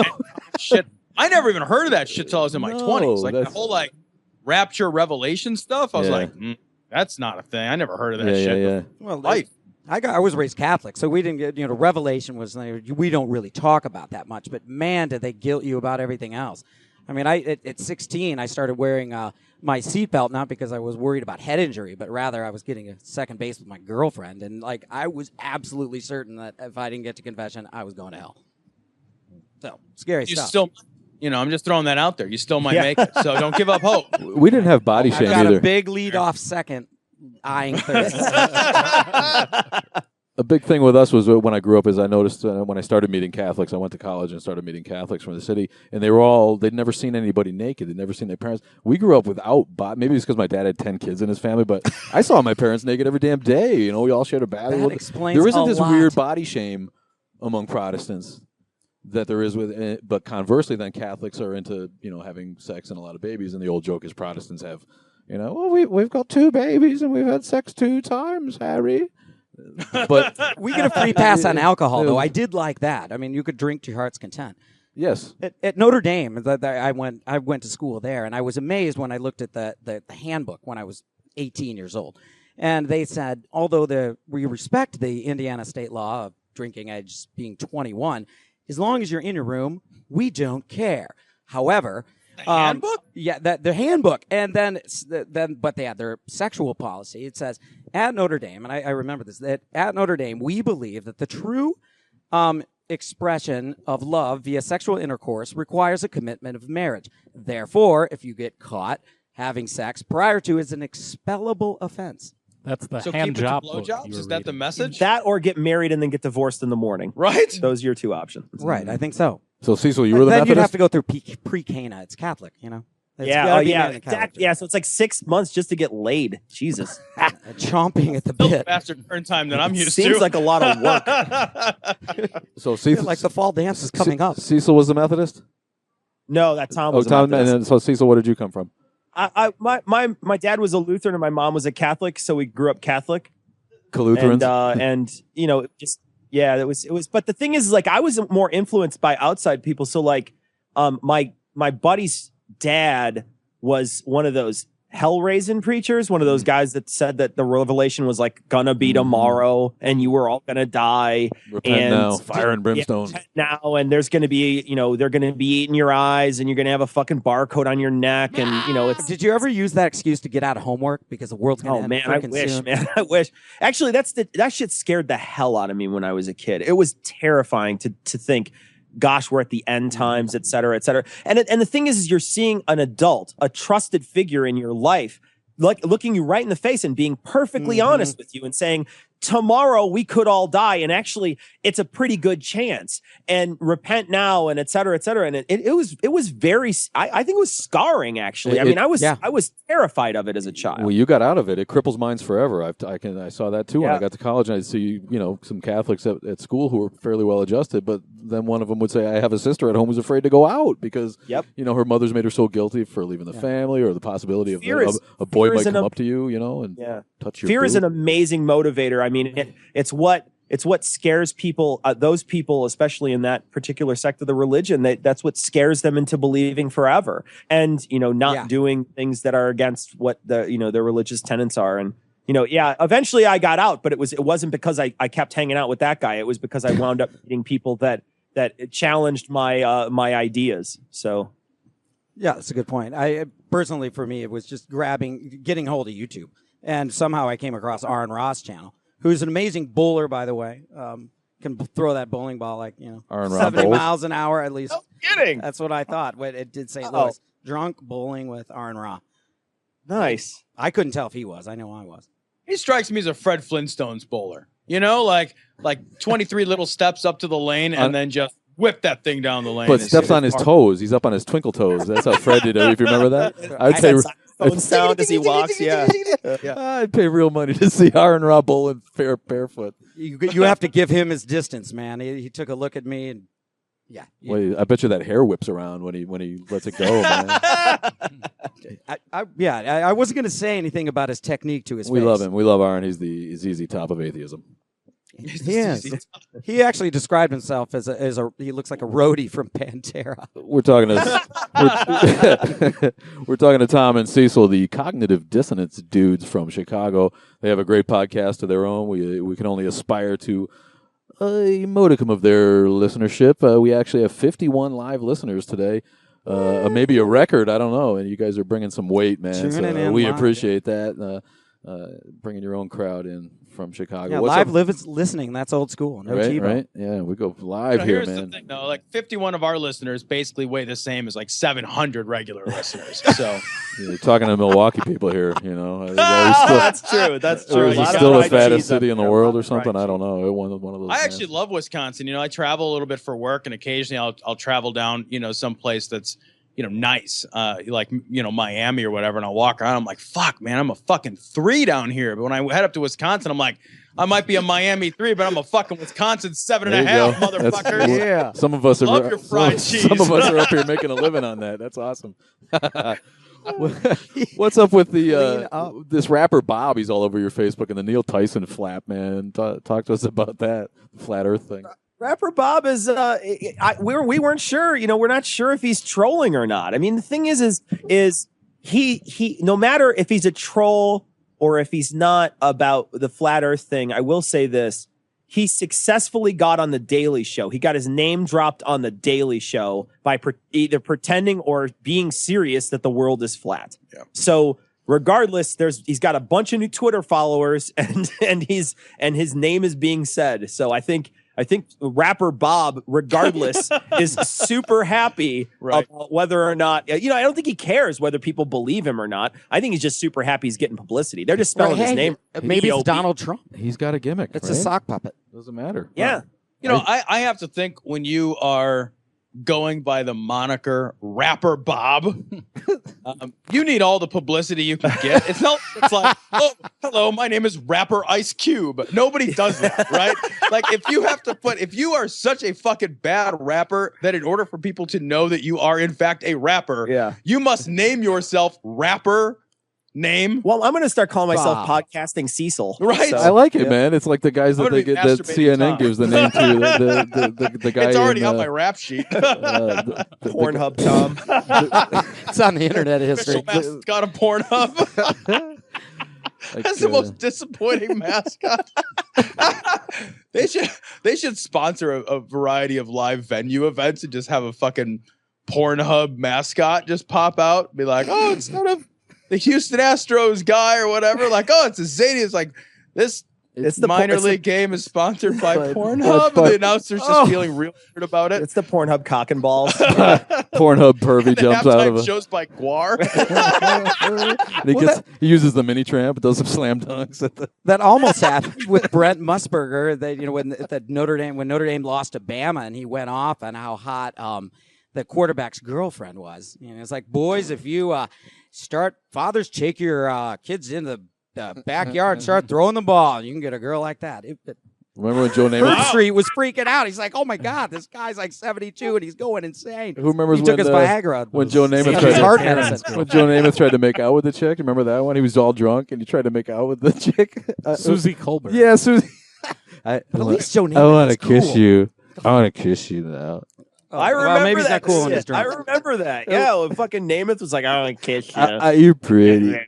shit. I never even heard of that shit till I was in my 20s. Like the whole rapture revelation stuff. I was like, that's not a thing. I never heard of that shit. Yeah. Well, I was raised Catholic, so we didn't get, Revelation was, we don't really talk about that much, but man, did they guilt you about everything else. I mean, at 16, I started wearing my seatbelt, not because I was worried about head injury, but rather I was getting a second base with my girlfriend, and I was absolutely certain that if I didn't get to confession, I was going to hell. So scary You stuff. still, I'm just throwing that out there. You still might make it. So don't give up hope. We didn't have body I've shame got either. a big lead off second eyeing third. A big thing with us was when I grew up is I noticed when I started meeting Catholics, I went to college and started meeting Catholics from the city, and they'd never seen anybody naked. They'd never seen their parents. We grew up without maybe it's because my dad had 10 kids in his family, but I saw my parents naked every damn day. We all shared a bathroom. That explains There isn't a this lot. weird body shame among Protestants that there is but conversely, then Catholics are into, having sex and a lot of babies, and the old joke is Protestants have, we've got 2 babies and we've had sex 2 times, Harry. But We get a free pass on alcohol, though. I did like that. I mean, you could drink to your heart's content. yes, At Notre Dame, I went to school there, and I was amazed when I looked at the handbook when I was 18 years old. And they said, although we respect the Indiana state law of drinking age being 21, as long as you're in your room, we don't care. However, handbook? Yeah, the handbook, and but they had their sexual policy. It says at Notre Dame, and I remember this, that at Notre Dame we believe that the true expression of love via sexual intercourse requires a commitment of marriage. Therefore, if you get caught having sex prior to is an expellable offense. That's the So hand keep it to job book blowjobs? you were Is that the reading. message? That or get married and then get divorced in the morning. Right? Those are your 2 options. Right, I think so. So Cecil, you were the then Methodist? you'd have to go through pre-Cana. It's Catholic, It's Yeah, gotta be yeah, in the Catholic exactly. Yeah, so it's like 6 months just to get laid. Jesus. Church. Chomping at the Still bit. faster turn time than I'm used to. Seems like a lot of work. So Cecil, Like the fall dance is coming up. Cecil was the Methodist? No, that Tom was a Tom, and Methodist. then, so Cecil, where did you come from? My dad was a Lutheran and my mom was a Catholic, so we grew up Catholic. Lutherans? And it was. But the thing is, like, I was more influenced by outside people. So, like, my buddy's dad was one of those hell-raising preachers, one of those guys that said that the revelation was like gonna be tomorrow and you were all gonna die. Repent and now, fire and brimstone. repent now, and there's gonna be, they're gonna be eating your eyes and you're gonna have a fucking barcode on your neck, and it's. Did you ever use that excuse to get out of homework because the world's going to Oh end man, I frickin' wish, soon? man, I wish. Actually, that shit scared the hell out of me when I was a kid. It was terrifying to think, gosh, we're at the end times, et cetera, et cetera. And the thing is you're seeing an adult, a trusted figure in your life, like looking you right in the face and being perfectly honest with you and saying, tomorrow we could all die, and actually it's a pretty good chance, and repent now, and et cetera, et cetera. And it was very, I think it was scarring, actually. I was terrified of it as a child. Well, you got out of it. It cripples minds forever. I saw that too when Yeah. I got to college, and I'd see some Catholics at school who were fairly well adjusted, but then one of them would say, "I have a sister at home who's afraid to go out because her mother's made her so guilty for leaving the family, or the possibility of a boy might come up to you, and touch your Fear is boob." an amazing motivator. I mean, it's what scares people, those people, especially in that particular sect of the religion, that's what scares them into believing forever and, not doing things that are against what the, their religious tenets are. And, eventually I got out, but it wasn't because I kept hanging out with that guy. It was because I wound up meeting people that challenged my ideas. So. Yeah, that's a good point. I personally, for me, it was just getting hold of YouTube. And somehow I came across Aaron Ross' channel, who's an amazing bowler, by the way. Can throw that bowling ball like, Aaron Ross 70 bowls? miles an hour at least. No kidding. That's what I thought when it did St. Louis. Drunk bowling with Aaron Ross. Nice. I couldn't tell if he was. I know I was. He strikes me as a Fred Flintstones bowler. Like 23 little steps up to the lane and then just whip that thing down the lane. But steps on his toes. He's up on his twinkle toes. That's how Fred did it. If you remember that, Phone sound as he walks. Yeah. I'd pay real money to see Aaron Ross bowling barefoot. You have to give him his distance, man. He took a look at me and Wait, I bet you that hair whips around when he lets it go, man. I wasn't going to say anything about his technique to his face. We love him. We love Aaron. He's easy top of atheism. He is. He actually described himself as he looks like a roadie from Pantera. We're talking to Tom and Cecil, the cognitive dissonance dudes from Chicago. They have a great podcast of their own. We can only aspire to a modicum of their listenership. We actually have 51 live listeners today. Maybe a record, I don't know. And you guys are bringing some weight, man. Tuning So in we live, appreciate that. bringing your own crowd in from Chicago. Yeah, What's live up? listening. That's old school. No right, TiVo. right. Yeah, we go live here, Here's man. the thing, though. Like 51 of our listeners basically weigh the same as like 700 regular listeners. So You're talking to Milwaukee people here, you know. That's true. That's true. Is A it lot of still the fried fattest cheese up city in the there. world A lot or of fried something? I don't cheese. know. It one of those. I actually love Wisconsin. You know, I travel a little bit for work, and occasionally I'll travel down, you know, someplace that's, you know, nice, like, you know, Miami or whatever, and I'll walk around. I'm like, fuck, man, I'm a fucking 3 down here. But when I head up to Wisconsin, I'm like, I might be a Miami 3, but I'm a fucking Wisconsin 7.5, motherfuckers. Yeah. Some of us Love are your fried cheese. Some of us are up here making a living on that. That's awesome. What's up with the this rapper Bob? He's all over your Facebook and the Neil Tyson flap, man. Talk to us about that flat Earth thing. Rapper Bob is we weren't sure, you know, we're not sure if he's trolling or not. I mean, the thing is he no matter if he's a troll or if he's not about the flat Earth thing, I will say this. He successfully got on the Daily Show. He got his name dropped on the Daily Show by either pretending or being serious that the world is flat. Yeah. So regardless, he's got a bunch of new Twitter followers and his name is being said. So I think rapper Bob, regardless, is super happy about whether or not, you know, I don't think he cares whether people believe him or not. I think he's just super happy he's getting publicity. They're just spelling his name. Maybe it's Donald Trump. He's got a gimmick. It's right? a sock puppet. Doesn't matter. Yeah. You know, I have to think when you are going by the moniker Rapper Bob, you need all the publicity you can get. It's like, oh, hello, my name is Rapper Ice Cube. Nobody does that, right? Like if you are such a fucking bad rapper that in order for people to know that you are in fact a rapper, you must name yourself Rapper Name. Well, I'm going to start calling myself Bob. Podcasting Cecil. Right. So, I like it, man. It's like the guys that I'm they gonna get be that masturbating CNN Tom. gives the name to the guy. It's already in, on my rap sheet. Pornhub Tom. It's on the internet history. Official mascot of Pornhub. like, That's the most disappointing mascot. They should sponsor a variety of live venue events and just have a fucking Pornhub mascot just pop out, be like, oh, it's not the Houston Astros guy or whatever. Like, oh, it's a zany. It's like this. It's the minor it's the- league game is sponsored by But- Pornhub. but- And the announcer's just feeling real weird about it. It's the Pornhub cock and balls. Pornhub pervy The jumps out of halftime a. shows by Guar. And he uses the mini tramp, does some slam dunks at the. That almost happened with Brent Musburger. That, you know, when Notre Dame lost to Bama, and he went off on how hot the quarterback's girlfriend was. You know, it's like, boys, if you fathers take your kids in the backyard and start throwing the ball, you can get a girl like that. Remember when Joe Namath? Herb Street was freaking out. He's like, "Oh my God, this guy's like 72 and he's going insane." Who remembers He took when, his Viagra when Joe Namath His tried to heart medicine. when Joe Namath tried to make out with the chick? Remember that one? He was all drunk and he tried to make out with the chick. Susie Colbert. Yeah, Susie. But at least Joe Namath I want to is kiss cool. you. I want to kiss you now. I remember well, maybe he's that. not cool in shit. his drunk. I remember that. Yeah, when fucking Namath was like, I want to kiss you. You're pretty.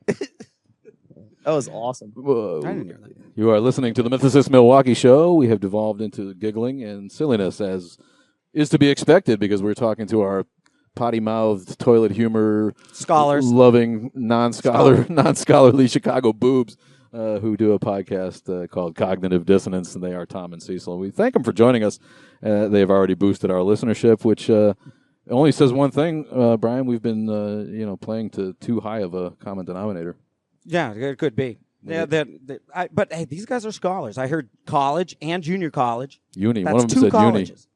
That was awesome. Whoa. I didn't hear that. You are listening to the Mythicist Milwaukee show. We have devolved into giggling and silliness, as is to be expected, because we're talking to our potty-mouthed, toilet humor, Scholars. loving, non-scholarly Chicago boobs who do a podcast called Cognitive Dissonance, and they are Tom and Cecil. We thank them for joining us. They have already boosted our listenership, which only says one thing, Brian. We've been, playing to too high of a common denominator. Yeah, it could be. Yeah, but hey, these guys are scholars. I heard college and junior college. Uni. That's One of them two said colleges.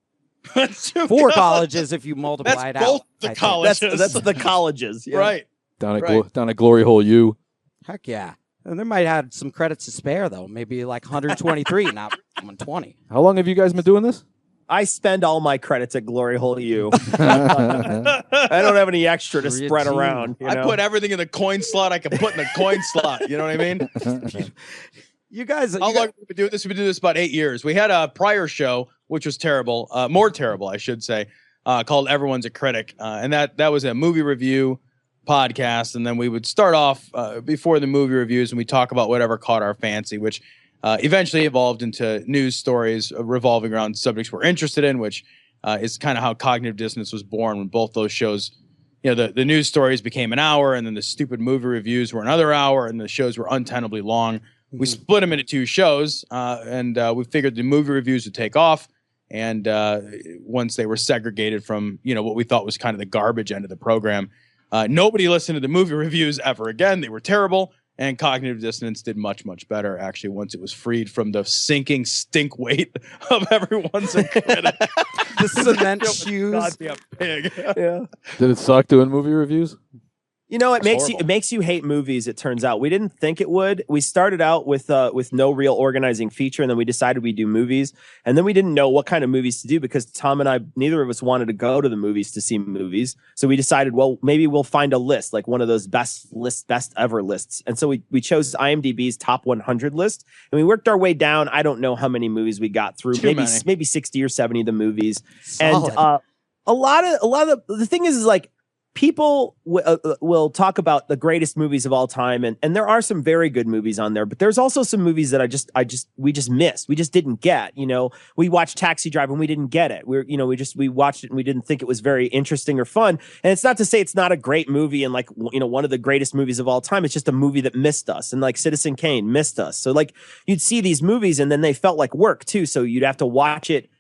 uni. 4 colleges if you multiply That's it both out. the I think. colleges. That's the colleges. Yeah. Right. Down at Right. down at Glory Hole U. Heck yeah. And they might have some credits to spare, though. Maybe like 123, not 120. How long have you guys been doing this? I spend all my credits at Glory Hole U. I don't have any extra to We're a spread team. around. You I know? put everything in the coin slot I can put in the coin slot. You know what I mean? You guys. How long have we been doing this? We've been doing this about 8 years. We had a prior show, which was terrible, more terrible, I should say, called Everyone's a Critic. And that was a movie review podcast. And then we would start off before the movie reviews and we talk about whatever caught our fancy, which eventually evolved into news stories revolving around subjects we're interested in, which is kind of how Cognitive Dissonance was born when both those shows, the news stories became an hour, and then the stupid movie reviews were another hour, and the shows were untenably long. We split them into 2 shows, and we figured the movie reviews would take off. And once they were segregated from, what we thought was kind of the garbage end of the program, nobody listened to the movie reviews ever again. They were terrible. And Cognitive Dissonance did much, much better, actually, once it was freed from the sinking stink weight of everyone's critic. The cement shoes. Goddamn pig. Yeah. Did it suck doing movie reviews? It makes you hate movies. It turns out we didn't think it would. We started out with no real organizing feature, and then we decided we'd do movies, and then we didn't know what kind of movies to do because Tom and I, neither of us wanted to go to the movies to see movies. So we decided, well, maybe we'll find a list, like one of those best ever lists. And so we chose IMDb's top 100 list, and we worked our way down. I don't know how many movies we got through, maybe 60 or 70 of the movies. Solid. And a lot of the thing is like, people will talk about the greatest movies of all time, and there are some very good movies on there, but there's also some movies that we just missed. We just didn't get. We watched Taxi Driver and we didn't get it. We watched it and we didn't think it was very interesting or fun. And it's not to say it's not a great movie and like one of the greatest movies of all time. It's just a movie that missed us, and like Citizen Kane missed us. So like you'd see these movies and then they felt like work too. So you'd have to watch it.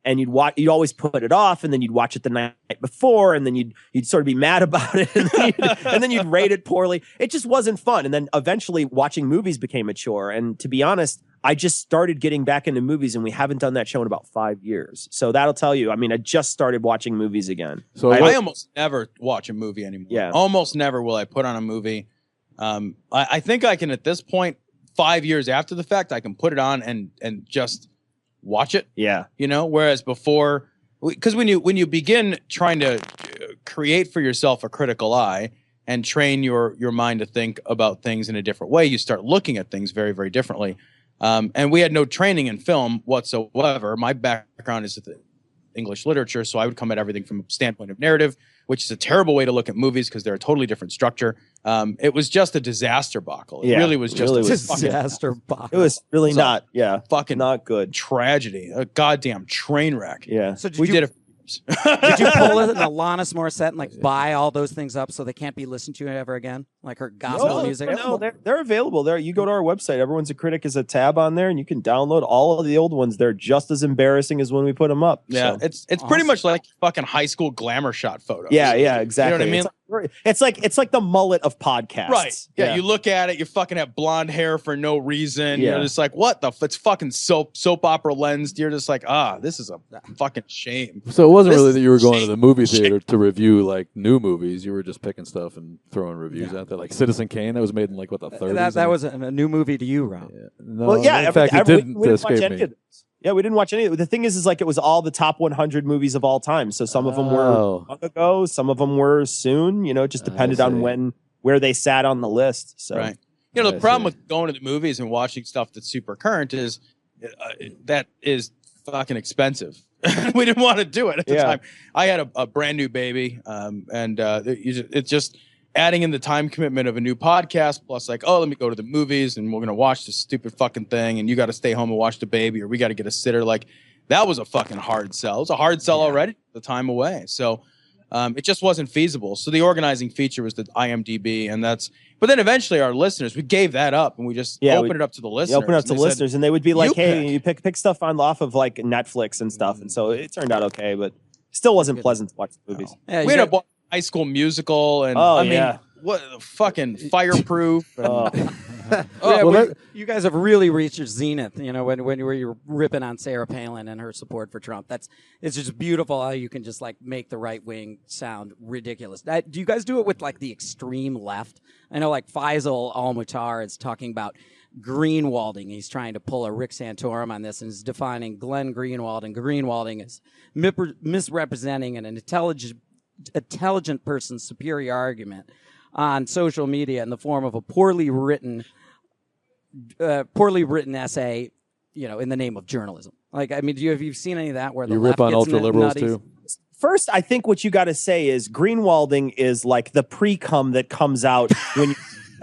And you'd always put it off, and then you'd watch it the night before, and then you'd sort of be mad about it, and then you'd rate it poorly. It just wasn't fun. And then eventually watching movies became a chore. And to be honest, I just started getting back into movies, and we haven't done that show in about 5 years. So that'll tell you. I mean, I just started watching movies again. So I almost never watch a movie anymore. Yeah. Almost never will I put on a movie. I think I can, at this point, 5 years after the fact, I can put it on and just watch it. Yeah. Whereas before, because when you begin trying to create for yourself a critical eye and train your mind to think about things in a different way, you start looking at things very, very differently. And we had no training in film whatsoever. My background is English literature, so I would come at everything from a standpoint of narrative, which is a terrible way to look at movies because they're a totally different structure. It was just a disaster buckle. It really was just a disaster buckle. It was really not fucking good. Tragedy, a goddamn train wreck. Yeah. So we did it. Did you pull an Alanis Morissette and like buy all those things up so they can't be listened to ever again? Like her gospel music? No, they're available there. You go to our website. Everyone's a Critic is a tab on there, and you can download all of the old ones. They're just as embarrassing as when we put them up. Yeah, so. It's pretty much like fucking high school glamour shot photos. Yeah, exactly. You know what I mean? It's like the mullet of podcasts. Right. Yeah, you look at it, you fucking have blonde hair for no reason. You're just like, what the? It's fucking soap opera lensed. You're just like, this is a fucking shame. So it wasn't really that you were going to the movie theater to review like new movies. You were just picking stuff and throwing reviews out there. Like Citizen Kane, that was made in like what the 30s. That was a new movie to you, Rob. Yeah. No, in fact, it didn't escape me. Yeah, we didn't watch any of it. The thing is like it was all the top 100 movies of all time. So some of them were long ago, some of them were soon. It just depended on where they sat on the list. So right. The problem with going to the movies and watching stuff that's super current is that is fucking expensive. We didn't want to do it at the time. I had a brand new baby, and it's just adding in the time commitment of a new podcast, plus like, let me go to the movies and we're going to watch this stupid fucking thing and you got to stay home and watch the baby or we got to get a sitter. Like that was a fucking hard sell. It was a hard sell already, the time away. So it just wasn't feasible. So the organizing feature was the IMDb but then eventually our listeners, we gave that up and we just opened it up to the listeners. Open up to listeners and they would be like, you pick stuff off of like Netflix and stuff. And so it turned out okay, but still wasn't pleasant to watch the movies. Yeah, we had a High School Musical and I mean, what fucking Fireproof. You guys have really reached your zenith, when you're ripping on Sarah Palin and her support for Trump. It's just beautiful how you can just like make the right wing sound ridiculous. Do you guys do it with like the extreme left? I know like Faisal Al-Muhtar is talking about greenwalding. He's trying to pull a Rick Santorum on this and is defining Glenn Greenwald and greenwalding as misrepresenting an intelligent person's superior argument on social media in the form of a poorly written essay, in the name of journalism. Like, I mean, have you seen any of that where the left rip on gets ultra liberals too? First, I think what you got to say is greenwalding is like the pre-cum that comes out when you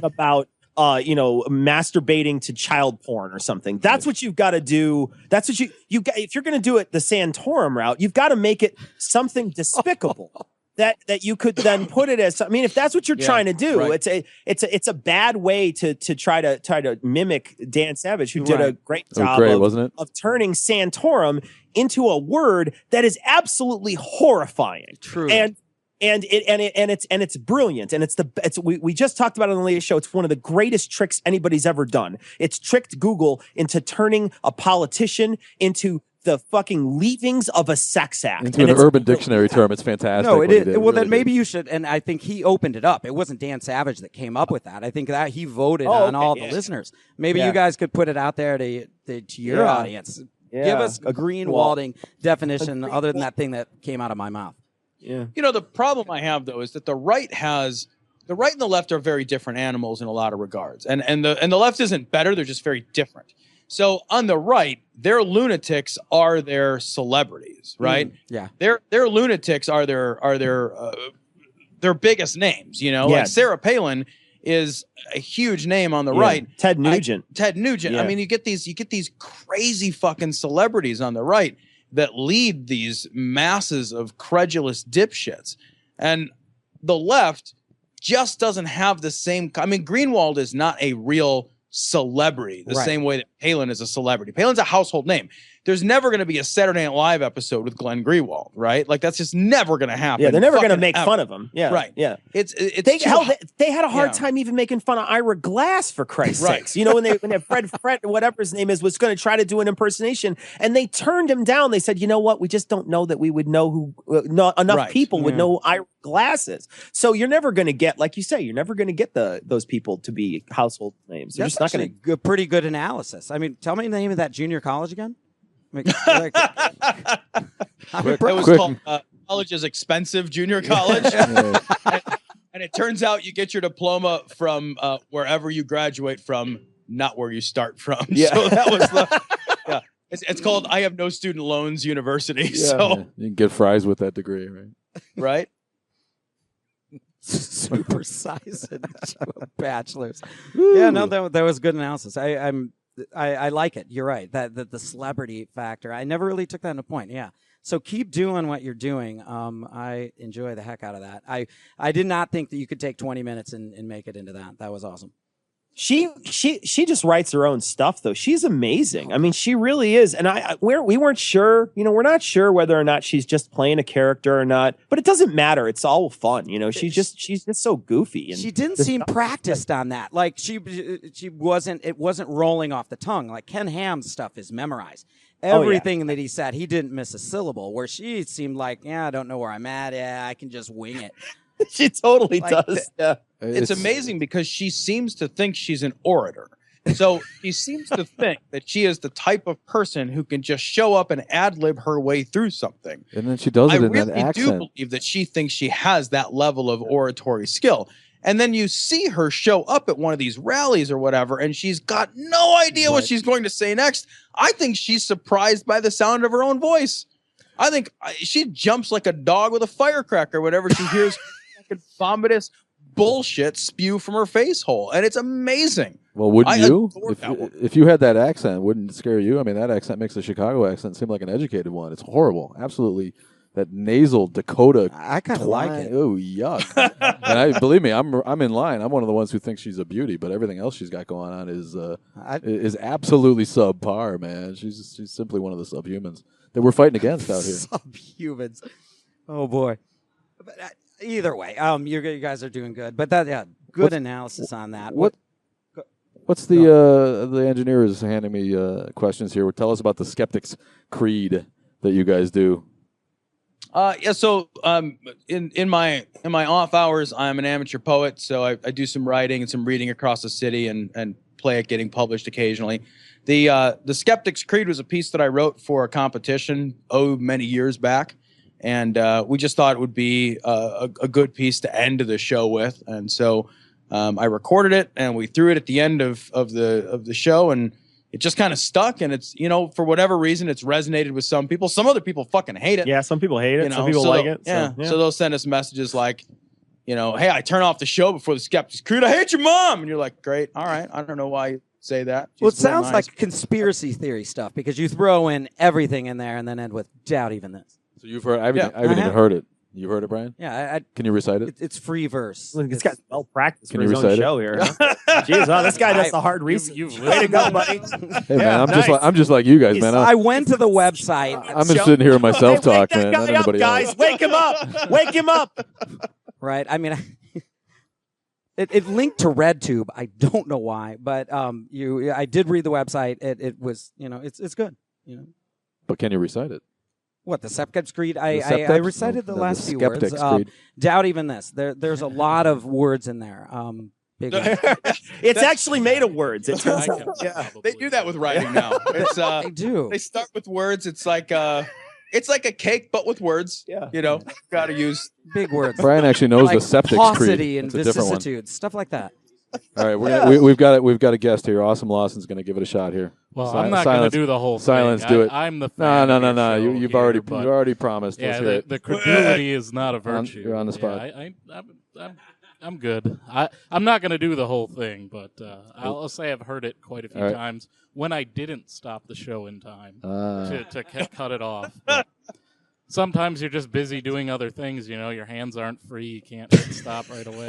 about masturbating to child porn or something. That's what you've got to do. That's what you got. If you're going to do it the Santorum route, you've got to make it something despicable. that you could then put it as. I mean, if that's what you're trying to do, right. it's a bad way to try to mimic Dan Savage, who did a great job wasn't it? of turning Santorum into a word that is absolutely horrifying. True. And it's brilliant, and we just talked about it on the latest show. It's one of the greatest tricks anybody's ever done. It's tricked Google into turning a politician into the fucking leavings of a sex act. Into an Urban Dictionary term. It's fantastic. No, it is. Well, really then maybe you should. And I think he opened it up. It wasn't Dan Savage that came up with that. I think that he voted on all the listeners. Maybe you guys could put it out there to your audience. Yeah. Give us a greenwalding definition other than that thing that came out of my mouth. Yeah. You know, the problem I have though is that the right and the left are very different animals in a lot of regards, and the left isn't better; they're just very different. So on the right, their lunatics are their celebrities, right? Yeah, their lunatics are their biggest names. You know, like Sarah Palin is a huge name on the right. Ted Nugent. Yeah. I mean, you get these crazy fucking celebrities on the right that lead these masses of credulous dipshits. And the left just doesn't have the same. I mean, Greenwald is not a real celebrity the same way that Palin is a celebrity. Palin's a household name. There's never going to be a Saturday Night Live episode with Glenn Greenwald, right? Like that's just never going to happen. Yeah, they're never going to make fun of him. Yeah, right. Yeah, they had a hard time even making fun of Ira Glass, for Christ's sakes. You know, when Fred whatever his name is was going to try to do an impersonation, and they turned him down. They said, you know what, we just don't know that we would know who enough people would know who Ira Glass is. So you're never going to get, like you say, you're never going to get those people to be household names. They're just not going to. Pretty good analysis. I mean, tell me the name of that junior college again. It was called College is Expensive Junior College. And it turns out you get your diploma from wherever you graduate from, not where you start from. Yeah. So that was it's called I Have No Student Loans University. Yeah. So you can get fries with that degree, right? Right? Supersize it to a bachelor's. Yeah, no, that was good analysis. I like it. You're right. That the celebrity factor. I never really took that into point. Yeah. So keep doing what you're doing. I enjoy the heck out of that. I did not think that you could take 20 minutes and make it into that. That was awesome. She just writes her own stuff though. She's amazing. I mean, she really is. And we weren't sure, we're not sure whether or not she's just playing a character or not, but it doesn't matter. It's all fun. She's just so goofy. And she didn't seem practiced on that. Like it wasn't rolling off the tongue. Like Ken Ham's stuff is memorized. Everything that he said, he didn't miss a syllable, where she seemed like, I don't know where I'm at. Yeah, I can just wing it. She totally does. Yeah. It's amazing because she seems to think she's an orator. So she seems to think that she is the type of person who can just show up and ad-lib her way through something. And then she does it in that accent. I really do believe that she thinks she has that level of oratory skill. And then you see her show up at one of these rallies or whatever, and she's got no idea what she's going to say next. I think she's surprised by the sound of her own voice. I think she jumps like a dog with a firecracker whenever she hears fucking vomitous bullshit spew from her face hole, and it's amazing. Well, wouldn't you? If you had that accent, wouldn't it scare you? I mean, that accent makes the Chicago accent seem like an educated one. It's horrible. Absolutely. That nasal Dakota. I kind of like it. Oh, yuck. And believe me, I'm in line. I'm one of the ones who thinks she's a beauty, but everything else she's got going on is absolutely subpar, man. She's simply one of the subhumans that we're fighting against out here. Subhumans. Oh, boy. But either way, you guys are doing good. But good analysis on that. What's the engineer is handing me questions here. Tell us about the Skeptic's Creed that you guys do. So in my off hours, I'm an amateur poet, so I do some writing and some reading across the city and play at getting published occasionally. The Skeptic's Creed was a piece that I wrote for a competition many years back, and we just thought it would be a good piece to end the show with, and so I recorded it and we threw it at the end of the show, and it just kind of stuck, and it's, for whatever reason, it's resonated with some people. Some other people fucking hate it. Yeah, some people hate it. Some people like it. So they'll send us messages like, hey, I turn off the show before the Skeptic's Creed. I hate your mom. And you're like, great. All right. I don't know why you say that. Well, it sounds like conspiracy theory stuff because you throw in everything in there and then end with doubt even this. So you've heard, I haven't even heard it. You heard it, Brian? Yeah, Can you recite it? it's free verse. Look, this guy's well practiced Can for you his own recite it? show here. Jeez, wow, this guy does the hard research. You've Way to go, listened. buddy. Hey, man, Yeah, I'm just like you guys, man. I went to the website. I'm just sitting here myself Hey, talk, wake that man. Not guy up, anybody guys. else. Wake him up. Wake him up. Right. I mean, it linked to RedTube. I don't know why, but I did read the website. It was, it's good. But can you recite it? What, the Skeptic's Creed? The I Septic? recited the No, last the few words. Skeptic's Creed. Doubt even this. There's a lot of words in there. Big ones. It's actually made of words. It turns I out. can Yeah. They do that with writing now. It's They do. they start with words. It's like a cake, but with words. Yeah. Got to use. Big words. Brian actually knows like the Septic paucity Creed. and It's a different one. vicissitudes, stuff like that. All right, we've got a guest here. Awesome Lawson's going to give it a shot here. Well, Si- I'm not going to silence. do the whole thing. Silence, do it. I'm the No. fan of your show You've here, already but promised. Let's yeah, hear it. the credulity is not a virtue. You're on the spot. Yeah, I'm good. I'm not going to do the whole thing, but I'll say I've heard it quite a few All right. times when I didn't stop the show in time Ah. to cut it off. But sometimes you're just busy doing other things. Your hands aren't free. You can't hit stop right away.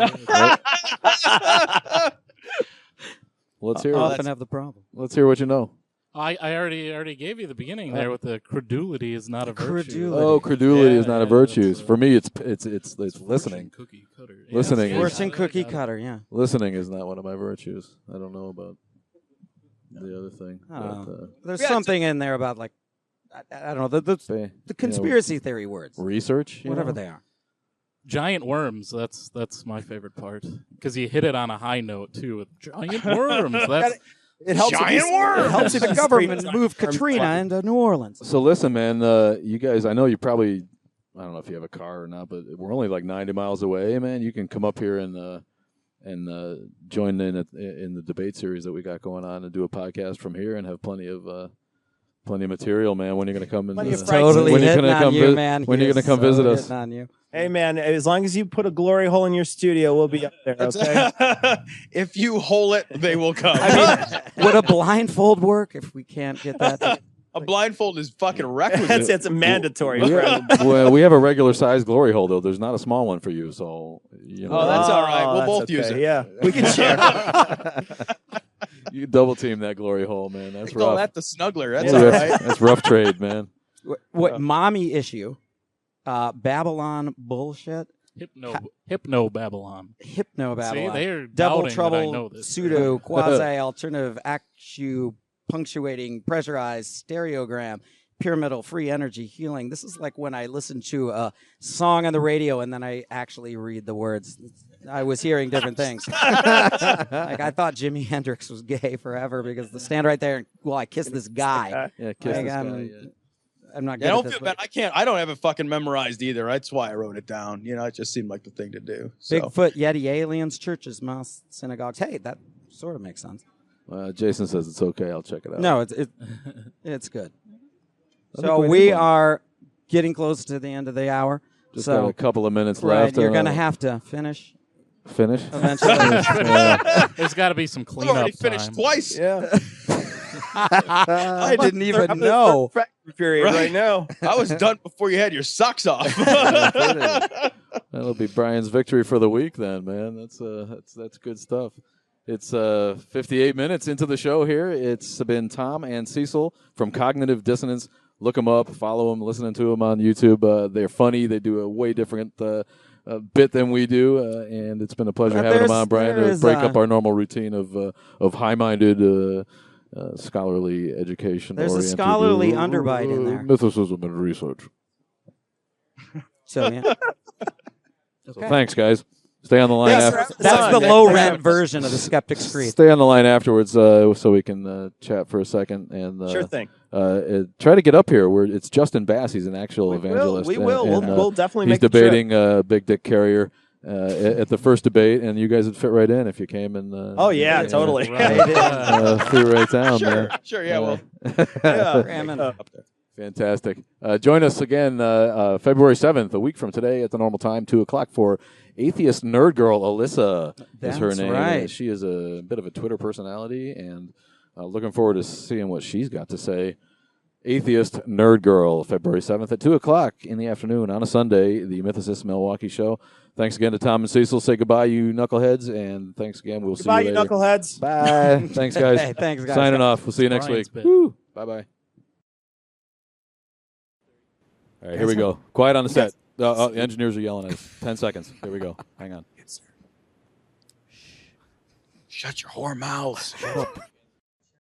Let's hear. Often have the problem. Let's hear what you know. I already gave you the beginning there with the credulity is not a virtue. Credulity. Oh, credulity is not a virtue. that's, For me, it's listening. Cookie cutter. Listening is- Fortune cookie cutter, yeah. Listening is not one of my virtues. I don't know about the other thing. There's something in there about, like, I don't know, the conspiracy theory words, research, whatever they are. Giant worms. That's my favorite part because you hit it on a high note too with giant worms. That's It helps. Giant worm. It helps if The you government straight- moved Katrina into New Orleans. So listen, man, you guys, I know you probably, I don't know if you have a car or not, but we're only like 90 miles away, man. You can come up here and join in the debate series that we got going on and do a podcast from here and have plenty of material, man. When you're going to come and Plenty of He's fried totally when you're hitting gonna on come you, vi- man. when He you're gonna is come so visit us. hitting on you. Hey, man, as long as you put a glory hole in your studio, we'll be up there, okay? If you hole it, they will come. I mean, would a blindfold work if we can't get that? a blindfold is fucking requisite. It's a mandatory. Well, we have a regular size glory hole though. There's not a small one for you, so Oh, that's all right. We'll that's both use it. Yeah, we can share. You double team that glory hole, man. That's We call rough. that the snuggler. That's Yeah. all right. That's rough trade, man. What mommy issue? Babylon bullshit. Hypno Babylon. Hypno Babylon. See, they're double doubting that I know trouble, this. pseudo, quasi, alternative, actu, punctuating, pressurized, stereogram, pyramidal, free energy, healing. This is like when I listen to a song on the radio and then I actually read the words. I was hearing different things. Like I thought Jimi Hendrix was gay forever because the stand right there. Well, I kissed this guy. Yeah, kiss Like, this guy. I'm not good I at don't this. feel but bad. I don't have it fucking memorized either. That's why I wrote it down. It just seemed like the thing to do. So. Bigfoot, Yeti, aliens, churches, mosques, synagogues. Hey, that sort of makes sense. Jason says it's okay. I'll check it out. No, it's good. That'd So be we fun. are getting close to the end of the hour. Just got so a couple of minutes right, left. you're and, going to have to finish finish. eventually. There's got to be some I've cleanup already finished time. twice. Yeah, I didn't even know. period right now. I was done before you had your socks off. That'll be Brian's victory for the week, then, man. That's good stuff. It's 58 minutes into the show here. It's been Tom and Cecil from Cognitive Dissonance. Look them up, follow them, listen to them on YouTube. They're funny. They do a way different bit than we do, and it's been a pleasure having them on, Brian, to break up our normal routine of high-minded, scholarly education. There's a scholarly underbite in there. Mythicism and research. So, yeah. So thanks, guys. Stay on the line after. That's the low-rent version of the Skeptic's Creed. Stay on the line afterwards so we can chat for a second. And Sure thing. try to get up here. It's Justin Bass. He's an actual evangelist. We will. We'll definitely he's make the trip. debating Big Dick Carrier at the first debate, and you guys would fit right in if you came and. Oh, yeah, totally. Flew right down, man. Sure, yeah, well. Yeah. Fantastic. Join us again February 7th, a week from today at the normal time, 2 o'clock, for Atheist Nerd Girl Alyssa is her That's name. right. She is a bit of a Twitter personality, and looking forward to seeing what she's got to say. Atheist Nerd Girl, February 7th at 2 o'clock in the afternoon on a Sunday, the Mythicist Milwaukee show. Thanks again to Tom and Cecil. Say goodbye, you knuckleheads, and thanks again. We'll Goodbye, see you you later. knuckleheads. Bye. Thanks, guys. Hey, thanks, guys. Signing off. We'll see you next Brian's week. bit. Woo. Bye-bye. All right, here we go. Quiet on the set. The engineers are yelling at us. 10 seconds. Here we go. Hang on. Shut your whore mouths.